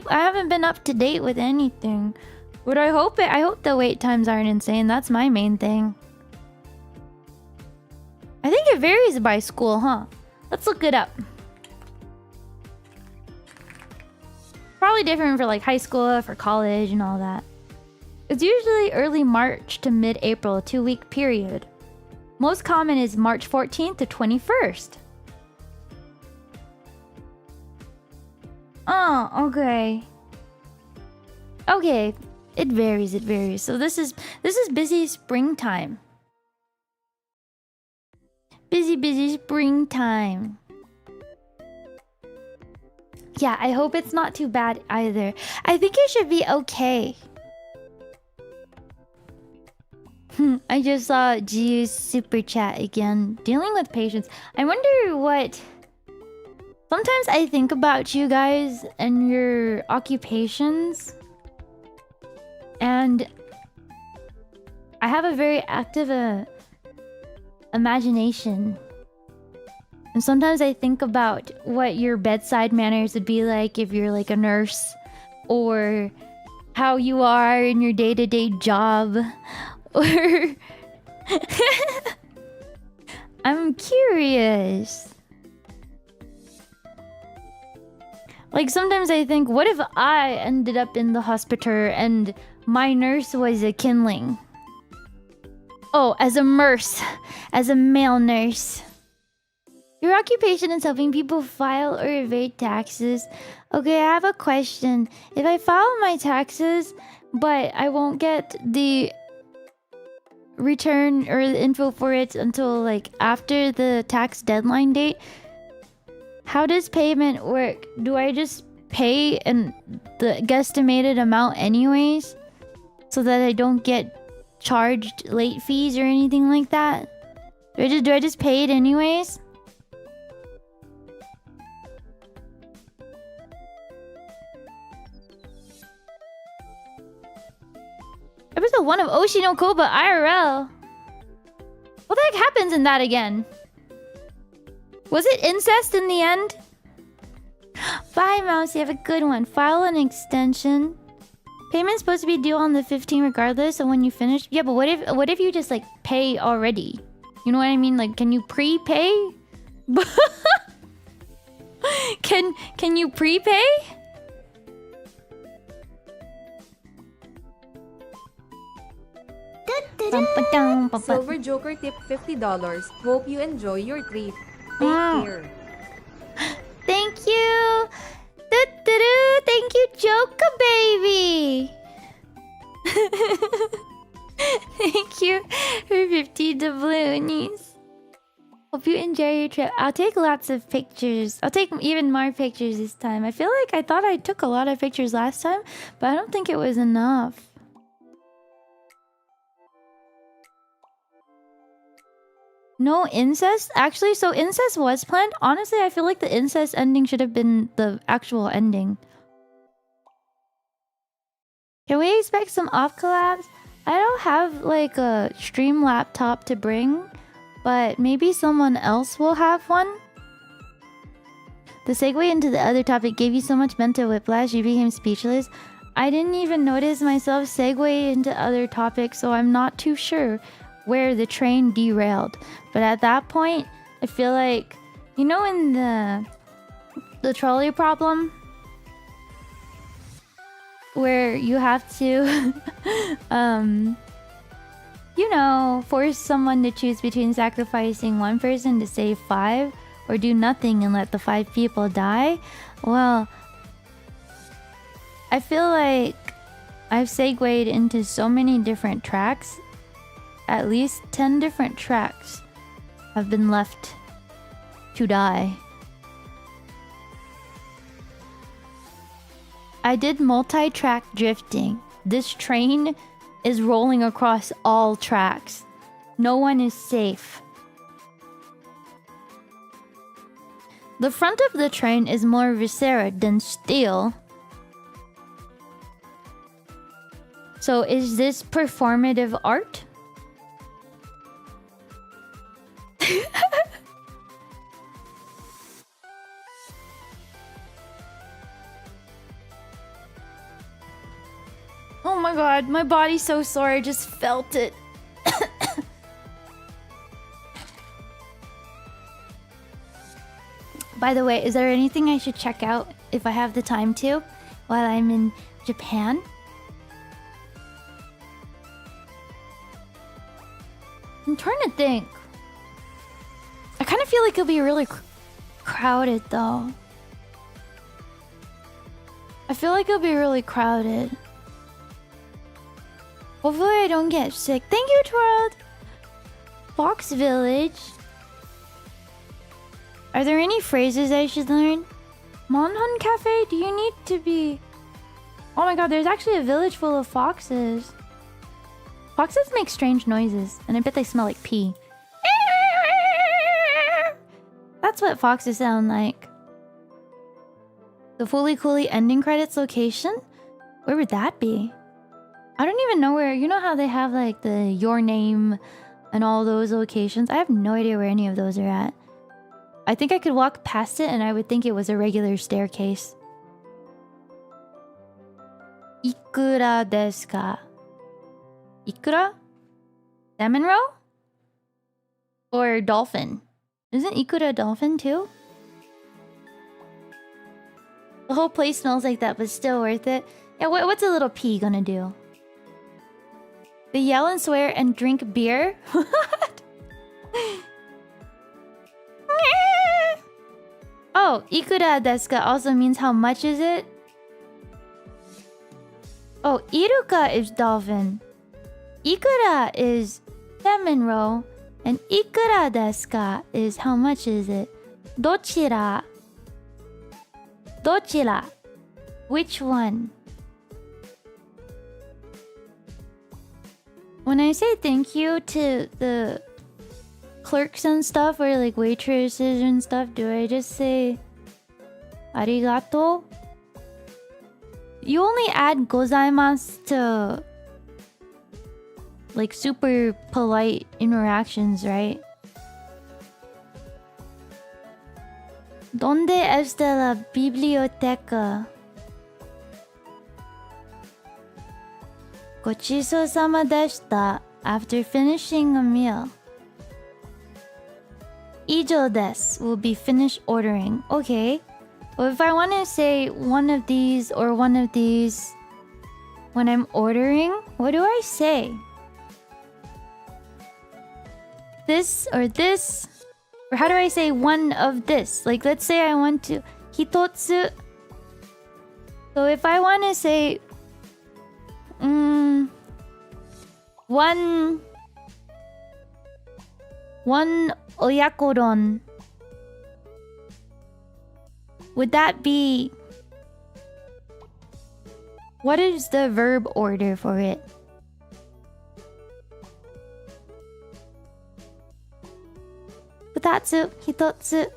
haven't been up to date with anything. But I hope the wait times aren't insane. That's my main thing. I think it varies by school, huh? Let's look it up. Probably different for like high school, for college and all that. It's usually early March to mid-April, a 2-week period. Most common is March 14th to 21st. Oh, okay. Okay, it varies, So this is busy springtime. Busy springtime. Yeah, I hope it's not too bad either. I think it should be okay. I just saw G's super chat again. Dealing with patience. I wonder what... Sometimes I think about you guys and your occupations. And I have a very active imagination. And sometimes I think about what your bedside manners would be like if you're like a nurse. Or how you are in your day-to-day job. Or... I'm curious. Like sometimes I think, what if I ended up in the hospital and my nurse was a kinling? Oh, as a male nurse. Your occupation is helping people file or evade taxes. Okay, I have a question. If I file my taxes, but I won't get the return or the info for it until like after the tax deadline date, how does payment work? Do I just pay the guesstimated amount anyways, so that I don't get charged late fees or anything like that? Do I just pay it anyways? Episode 1 of Oshi no Koba IRL. What the heck happens in that again? Was it incest in the end? Bye, Mouse. You have a good one. File an extension. Payment's supposed to be due on the 15th regardless of when you finish. Yeah, but what if you just like pay already? You know what I mean? Like, can you prepay? Can you prepay? Silver Joker tip $50. Hope you enjoy your trip. Take care. Thank you. Thank you, Joker baby. Thank you for 50 doubloonies. Hope you enjoy your trip. I'll take lots of pictures. I'll take even more pictures this time. I feel like I thought I took a lot of pictures last time, but I don't think it was enough. No incest? Actually, so incest was planned. Honestly, I feel like the incest ending should have been the actual ending. Can we expect some off collabs? I don't have like a stream laptop to bring, but maybe someone else will have one. The segue into the other topic gave you so much mental whiplash you became speechless. I didn't even notice myself segue into other topics, so I'm not too sure where the train derailed. But at that point, I feel like, you know, in the trolley problem, where you have to you know, force someone to choose between sacrificing one person to save 5 or do nothing and let the 5 people die. Well, I feel like I've segued into so many different tracks. At least 10 different tracks have been left to die. I did multi-track drifting. This train is rolling across all tracks. No one is safe. The front of the train is more viscera than steel. So is this performative art? Oh my god, my body's so sore, I just felt it. By the way, is there anything I should check out if I have the time to while I'm in Japan? I'm trying to think. I kind of feel like it'll be really crowded though. I feel like it'll be really crowded. Hopefully I don't get sick. Thank you, Twirled! Fox Village. Are there any phrases I should learn? Monhun Cafe? Do you need to be... Oh my god, there's actually a village full of foxes. Foxes make strange noises, and I bet they smell like pee. That's what foxes sound like. The Fully Cooley ending credits location? Where would that be? I don't even know where... You know how they have like the your name and all those locations? I have no idea where any of those are at. I think I could walk past it and I would think it was a regular staircase. Ikura desu ka? Ikura? Salmon roe? Or dolphin? Isn't Ikura a dolphin too? The whole place smells like that, but still worth it. Yeah, what's a little pea gonna do? They yell and swear and drink beer? What? Oh, ikura desu ka also means how much is it? Oh, iruka is dolphin. Ikura is salmon roe. And ikura desu ka is how much is it? Dochira. Dochira. Which one? When I say thank you to the clerks and stuff, or like waitresses and stuff, do I just say arigato? You only add gozaimasu to like super polite interactions, right? ¿Dónde está la biblioteca? Gochiso-sama deshita after finishing a meal. Ijo desu will be finished ordering. Okay. Well, if I want to say one of these or one of these when I'm ordering, what do I say? This or this? Or how do I say one of this? Like, let's say I want to hitotsu. So if I want to say one oyakodon, would that be... What is the verb order for it? Futatsu, hitotsu,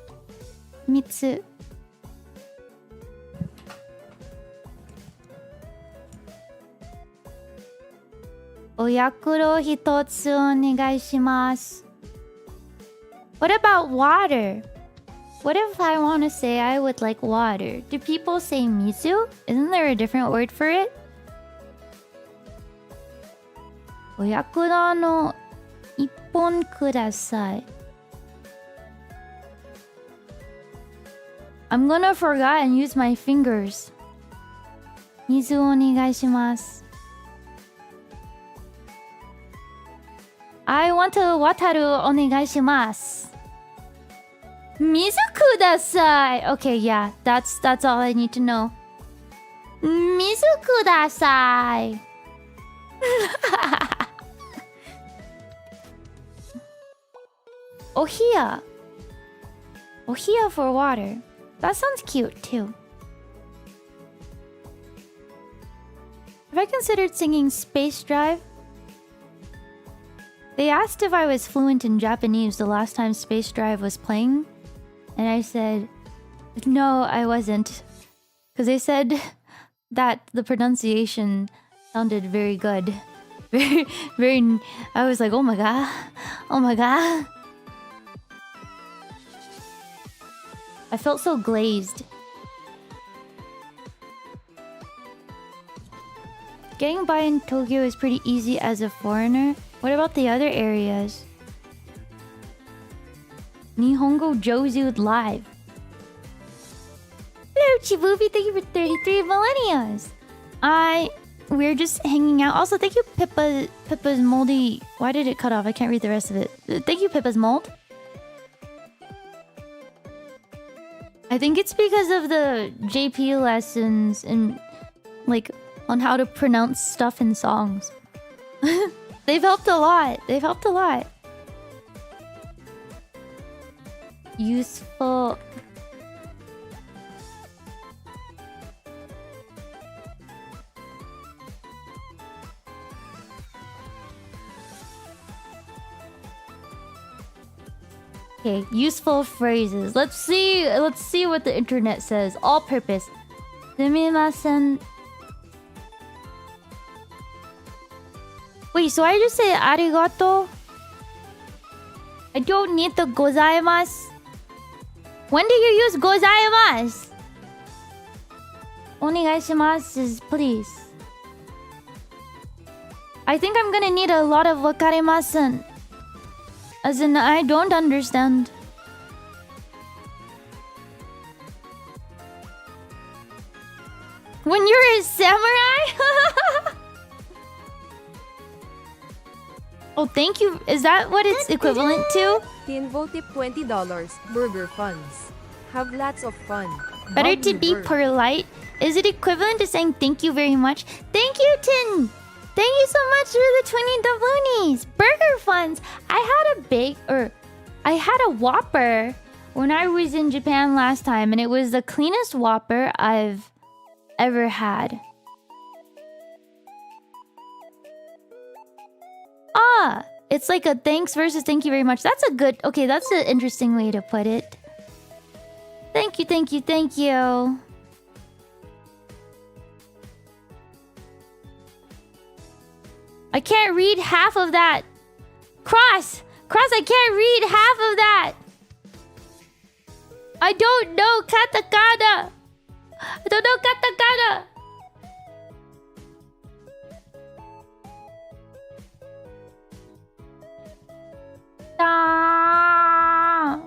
mitsu. Oyakuro hitotsu onegai shimasu. What about water? What if I want to say I would like water? Do people say mizu? Isn't there a different word for it? Oyakuro no ippon kudasai. I'm gonna forget and use my fingers. Mizu onegai shimasu. I want to wataru onegai shimasu. Mizu kudasai. Okay, yeah, that's all I need to know. Mizu kudasai. Ohiya. Ohiya for water. That sounds cute too. Have I considered singing Space Drive? They asked if I was fluent in Japanese the last time Space Drive was playing, and I said, no, I wasn't. Because they said that the pronunciation sounded very good. Very, very... I was like, oh my god. Oh my god. I felt so glazed. Getting by in Tokyo is pretty easy as a foreigner. What about the other areas? Nihongo Jozu Live. Hello, Chibubi. Thank you for 33 millennials. We're just hanging out. Also, thank you, Pippa's moldy... Why did it cut off? I can't read the rest of it. Thank you, Pippa's mold. I think it's because of the JP lessons and, like, on how to pronounce stuff in songs. They've helped a lot. They've helped a lot. Useful... Okay, useful phrases. Let's see what the internet says. All purpose. Sumimasen. Wait, so I just say arigato? I don't need the gozaimasu. When do you use gozaimasu? Onegaishimasu is please. I think I'm gonna need a lot of wakarimasen. As in, I don't understand. When you're a samurai? Oh, thank you. Is that what it's equivalent to? Tinvo tip $20. Burger funds. Have lots of fun. Better Bob to be Weaver. polite. Is it equivalent to saying thank you very much? Thank you, Tin! Thank you so much for the 20 doubloonies. Burger funds. I had a Whopper when I was in Japan last time, and it was the cleanest Whopper I've ever had. Ah, it's like a thanks versus thank you very much. That's a good... Okay, that's an interesting way to put it. Thank you, thank you, thank you. I can't read half of that. Cross, I can't read half of that. I don't know katakana. I don't know katakana. Ah.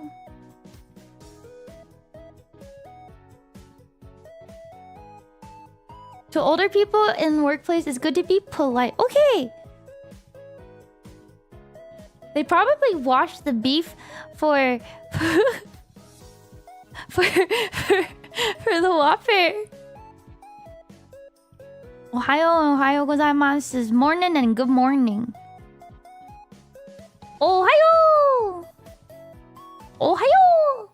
To older people in the workplace, it's good to be polite. Okay. They probably wash the beef for for the Whopper. Ohayo gozaimasu is morning and good morning. Ohayo! Ohayo!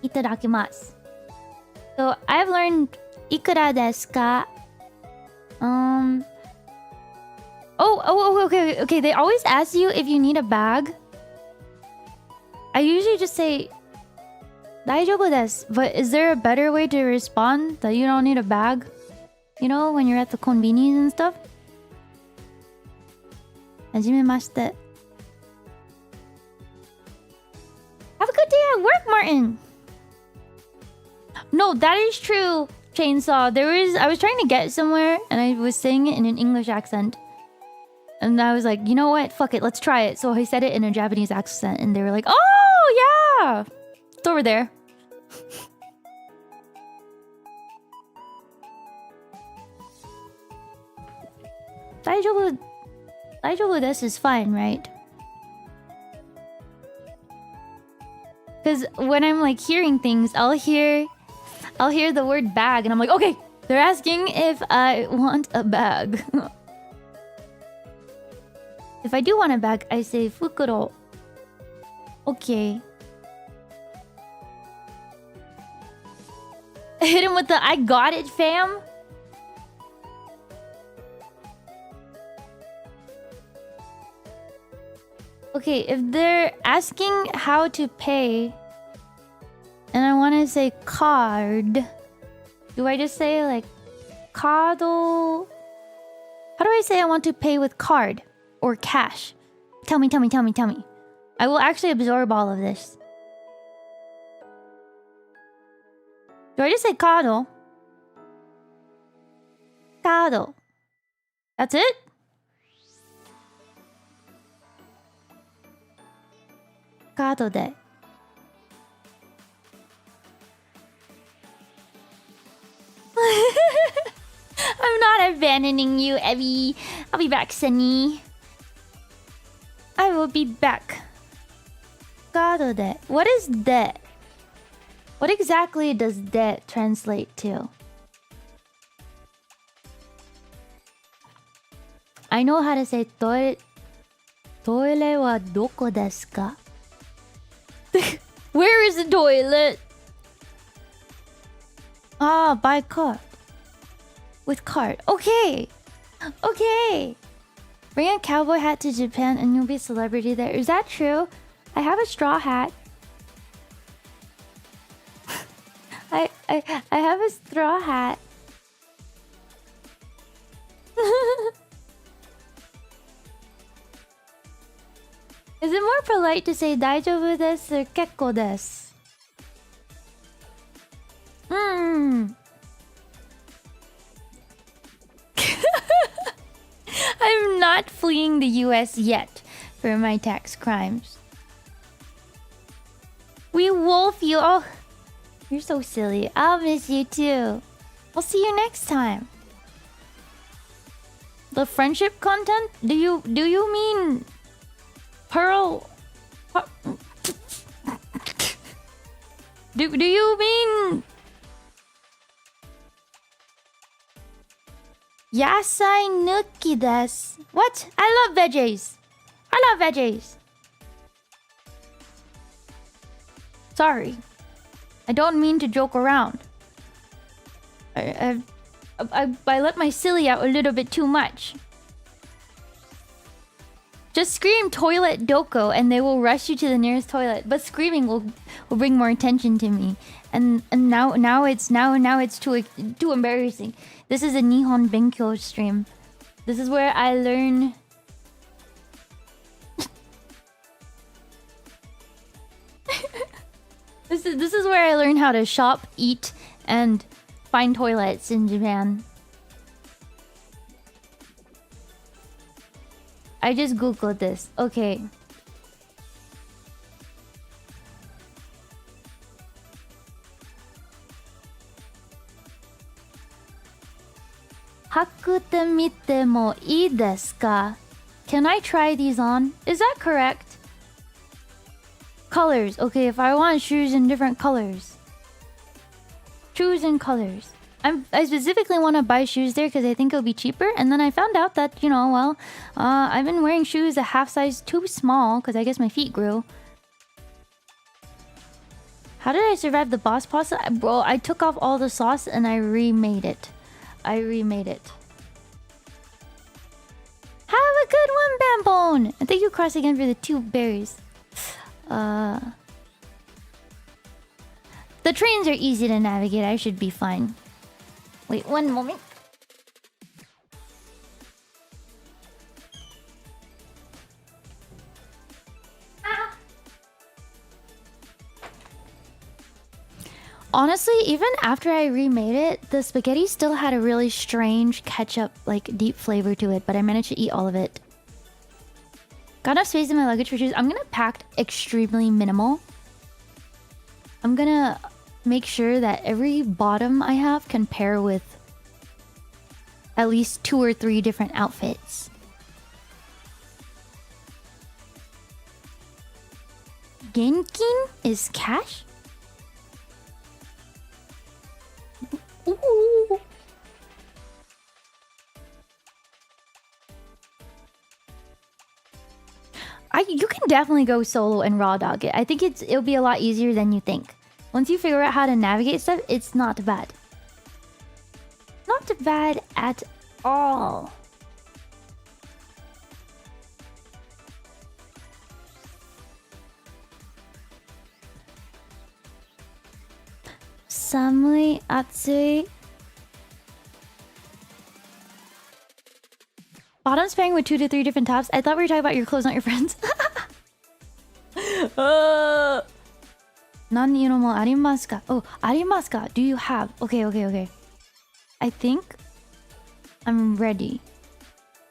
Itadakimasu. So I've learned ikura desu ka? Okay. They always ask you if you need a bag. I usually just say daijoubu desu. But is there a better way to respond that you don't need a bag? You know, when you're at the convenience and stuff? Hajimemashite. Have a good day at work, Martin. No, that is true, Chainsaw. I was trying to get somewhere and I was saying it in an English accent. And I was like, you know what? Fuck it, let's try it. So I said it in a Japanese accent and they were like, oh, yeah. It's over there. Daijoubu desu is fine, right? Because when I'm like hearing things, I'll hear the word bag and I'm like, okay, they're asking if I want a bag. If I do want a bag, I say fukuro. Okay. Hit him with the I got it, fam. Okay, if they're asking how to pay and I want to say card, do I just say like cardo? How do I say I want to pay with card or cash? Tell me. I will actually absorb all of this. Do I just say cardo? Cardo. That's it? Cardo de. I'm not abandoning you, Evie. I'll be back, Sunny. I will be back. Cardo de. What is de? What exactly does de translate to? I know how to say toire wa doko desu ka? Where is the toilet? Ah, by card. With card. Okay. Bring a cowboy hat to Japan and you'll be a celebrity there. Is that true? I have a straw hat. I have a straw hat. Is it more polite to say daijoubu desu or kekko desu? I'm not fleeing the US yet for my tax crimes. We wolf you. Oh, you're so silly. I'll miss you too. I'll see you next time. The friendship content? Do you mean Pearl? Do you mean Yasai nuki desu? What? I love veggies. Sorry. I don't mean to joke around. I let my silly out a little bit too much. Just scream toilet doko and they will rush you to the nearest toilet. But screaming will bring more attention to me. And now it's too embarrassing. This is a Nihon Benkyo stream. This is where I learn. This is where I learn how to shop, eat, and find toilets in Japan. I just googled this. Okay. Hakute mite mo ii desu ka? Can I try these on? Is that correct? Colors. Okay, if I want shoes in different colors. Shoes in colors. I specifically want to buy shoes there because I think it'll be cheaper. And then I found out that, I've been wearing shoes a half size too small because I guess my feet grew. How did I survive the boss pasta? Bro, I took off all the sauce and I remade it. Have a good one, Bambone! And thank you, Cross, again for the 2 berries. The trains are easy to navigate. I should be fine. Wait, one moment. Honestly, even after I remade it, the spaghetti still had a really strange ketchup, deep flavor to it, but I managed to eat all of it. Got enough space in my luggage for shoes. I'm gonna pack extremely minimal. I'm gonna make sure that every bottom I have can pair with at least 2 or 3 different outfits. Genkin is cash? Ooh. You can definitely go solo and raw dog it. I think it'll be a lot easier than you think. Once you figure out how to navigate stuff, it's not bad. Not bad at all. Samui, atsui. Bottom's pairing with 2 to 3 different tops. I thought we were talking about your clothes, not your friends. Nani no mo arimasu ka? Oh, arimasu ka? Do you have? Okay. I think I'm ready.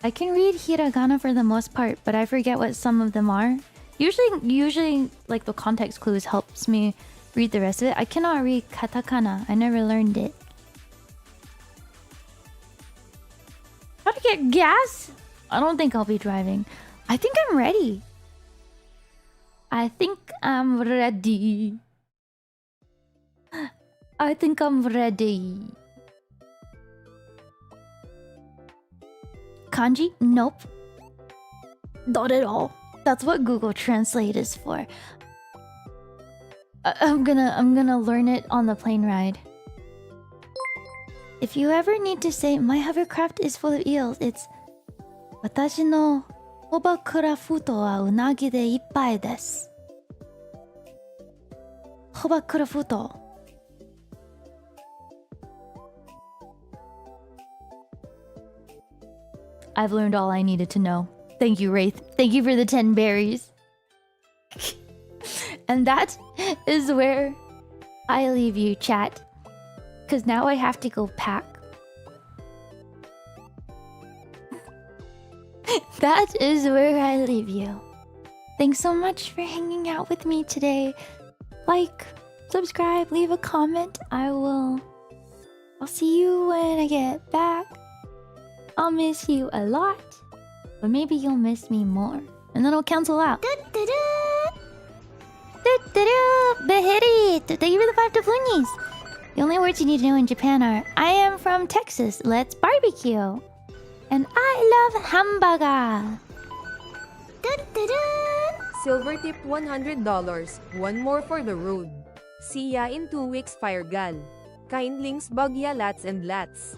I can read hiragana for the most part, but I forget what some of them are. Usually, like the context clues helps me read the rest of it. I cannot read katakana. I never learned it. How to get gas? I don't think I'll be driving. I think I'm ready. I think I'm ready. I think I'm ready. Kanji? Nope. Not at all. That's what Google Translate is for. I'm gonna learn it on the plane ride. If you ever need to say my hovercraft is full of eels, it's Watashi no hobakura futo wa unagi de ippai desu. Hobakura futo. I've learned all I needed to know. Thank you, Wraith. Thank you for the 10 berries. And that is where I leave you, chat. Because now I have to go pack. That is where I leave you. Thanks so much for hanging out with me today. Like, subscribe, leave a comment. I'll see you when I get back. I'll miss you a lot. But maybe you'll miss me more. And then I'll cancel out. Beheri! Thank you for the 5 doubloonies. The only words you need to know in Japan are I am from Texas, let's barbecue. And I love hamburger. Silver tip $100. One more for the road. See ya in 2 weeks, Fire Gal. Kind links, Bagya Lats and Lats.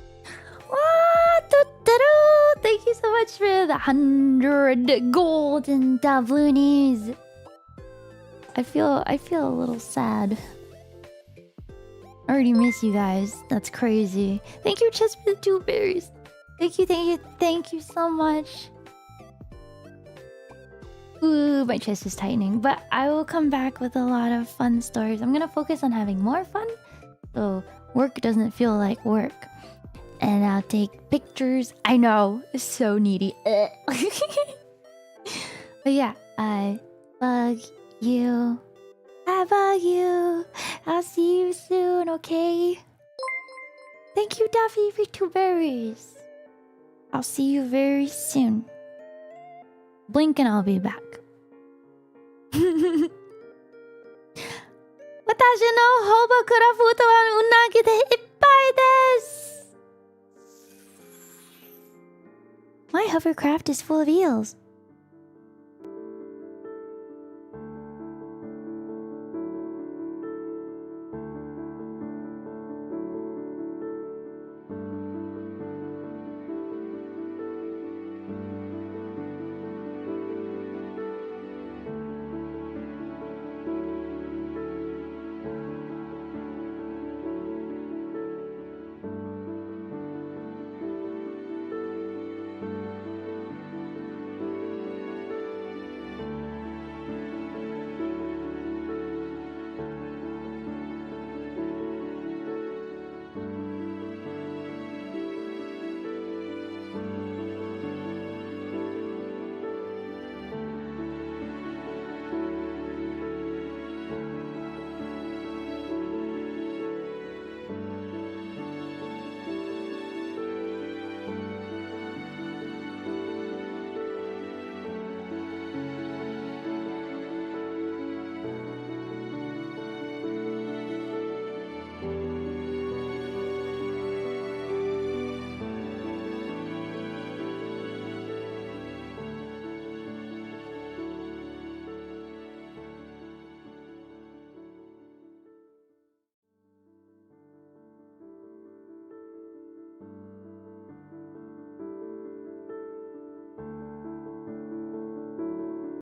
Thank you so much for the 100 golden doubloonies. I feel a little sad. I already miss you guys. That's crazy. Thank you, Chess, for the 2 berries. Thank you so much. Ooh, my chest is tightening. But I will come back with a lot of fun stories. I'm gonna focus on having more fun, so work doesn't feel like work. And I'll take pictures. I know, it's so needy. But yeah, I bug you. I bug you. I'll see you soon, okay? Thank you, Duffy, for 2 berries. I'll see you very soon. Blink and I'll be back. Watashi no hobakura futo wa unagi de ippai desu. My hovercraft is full of eels.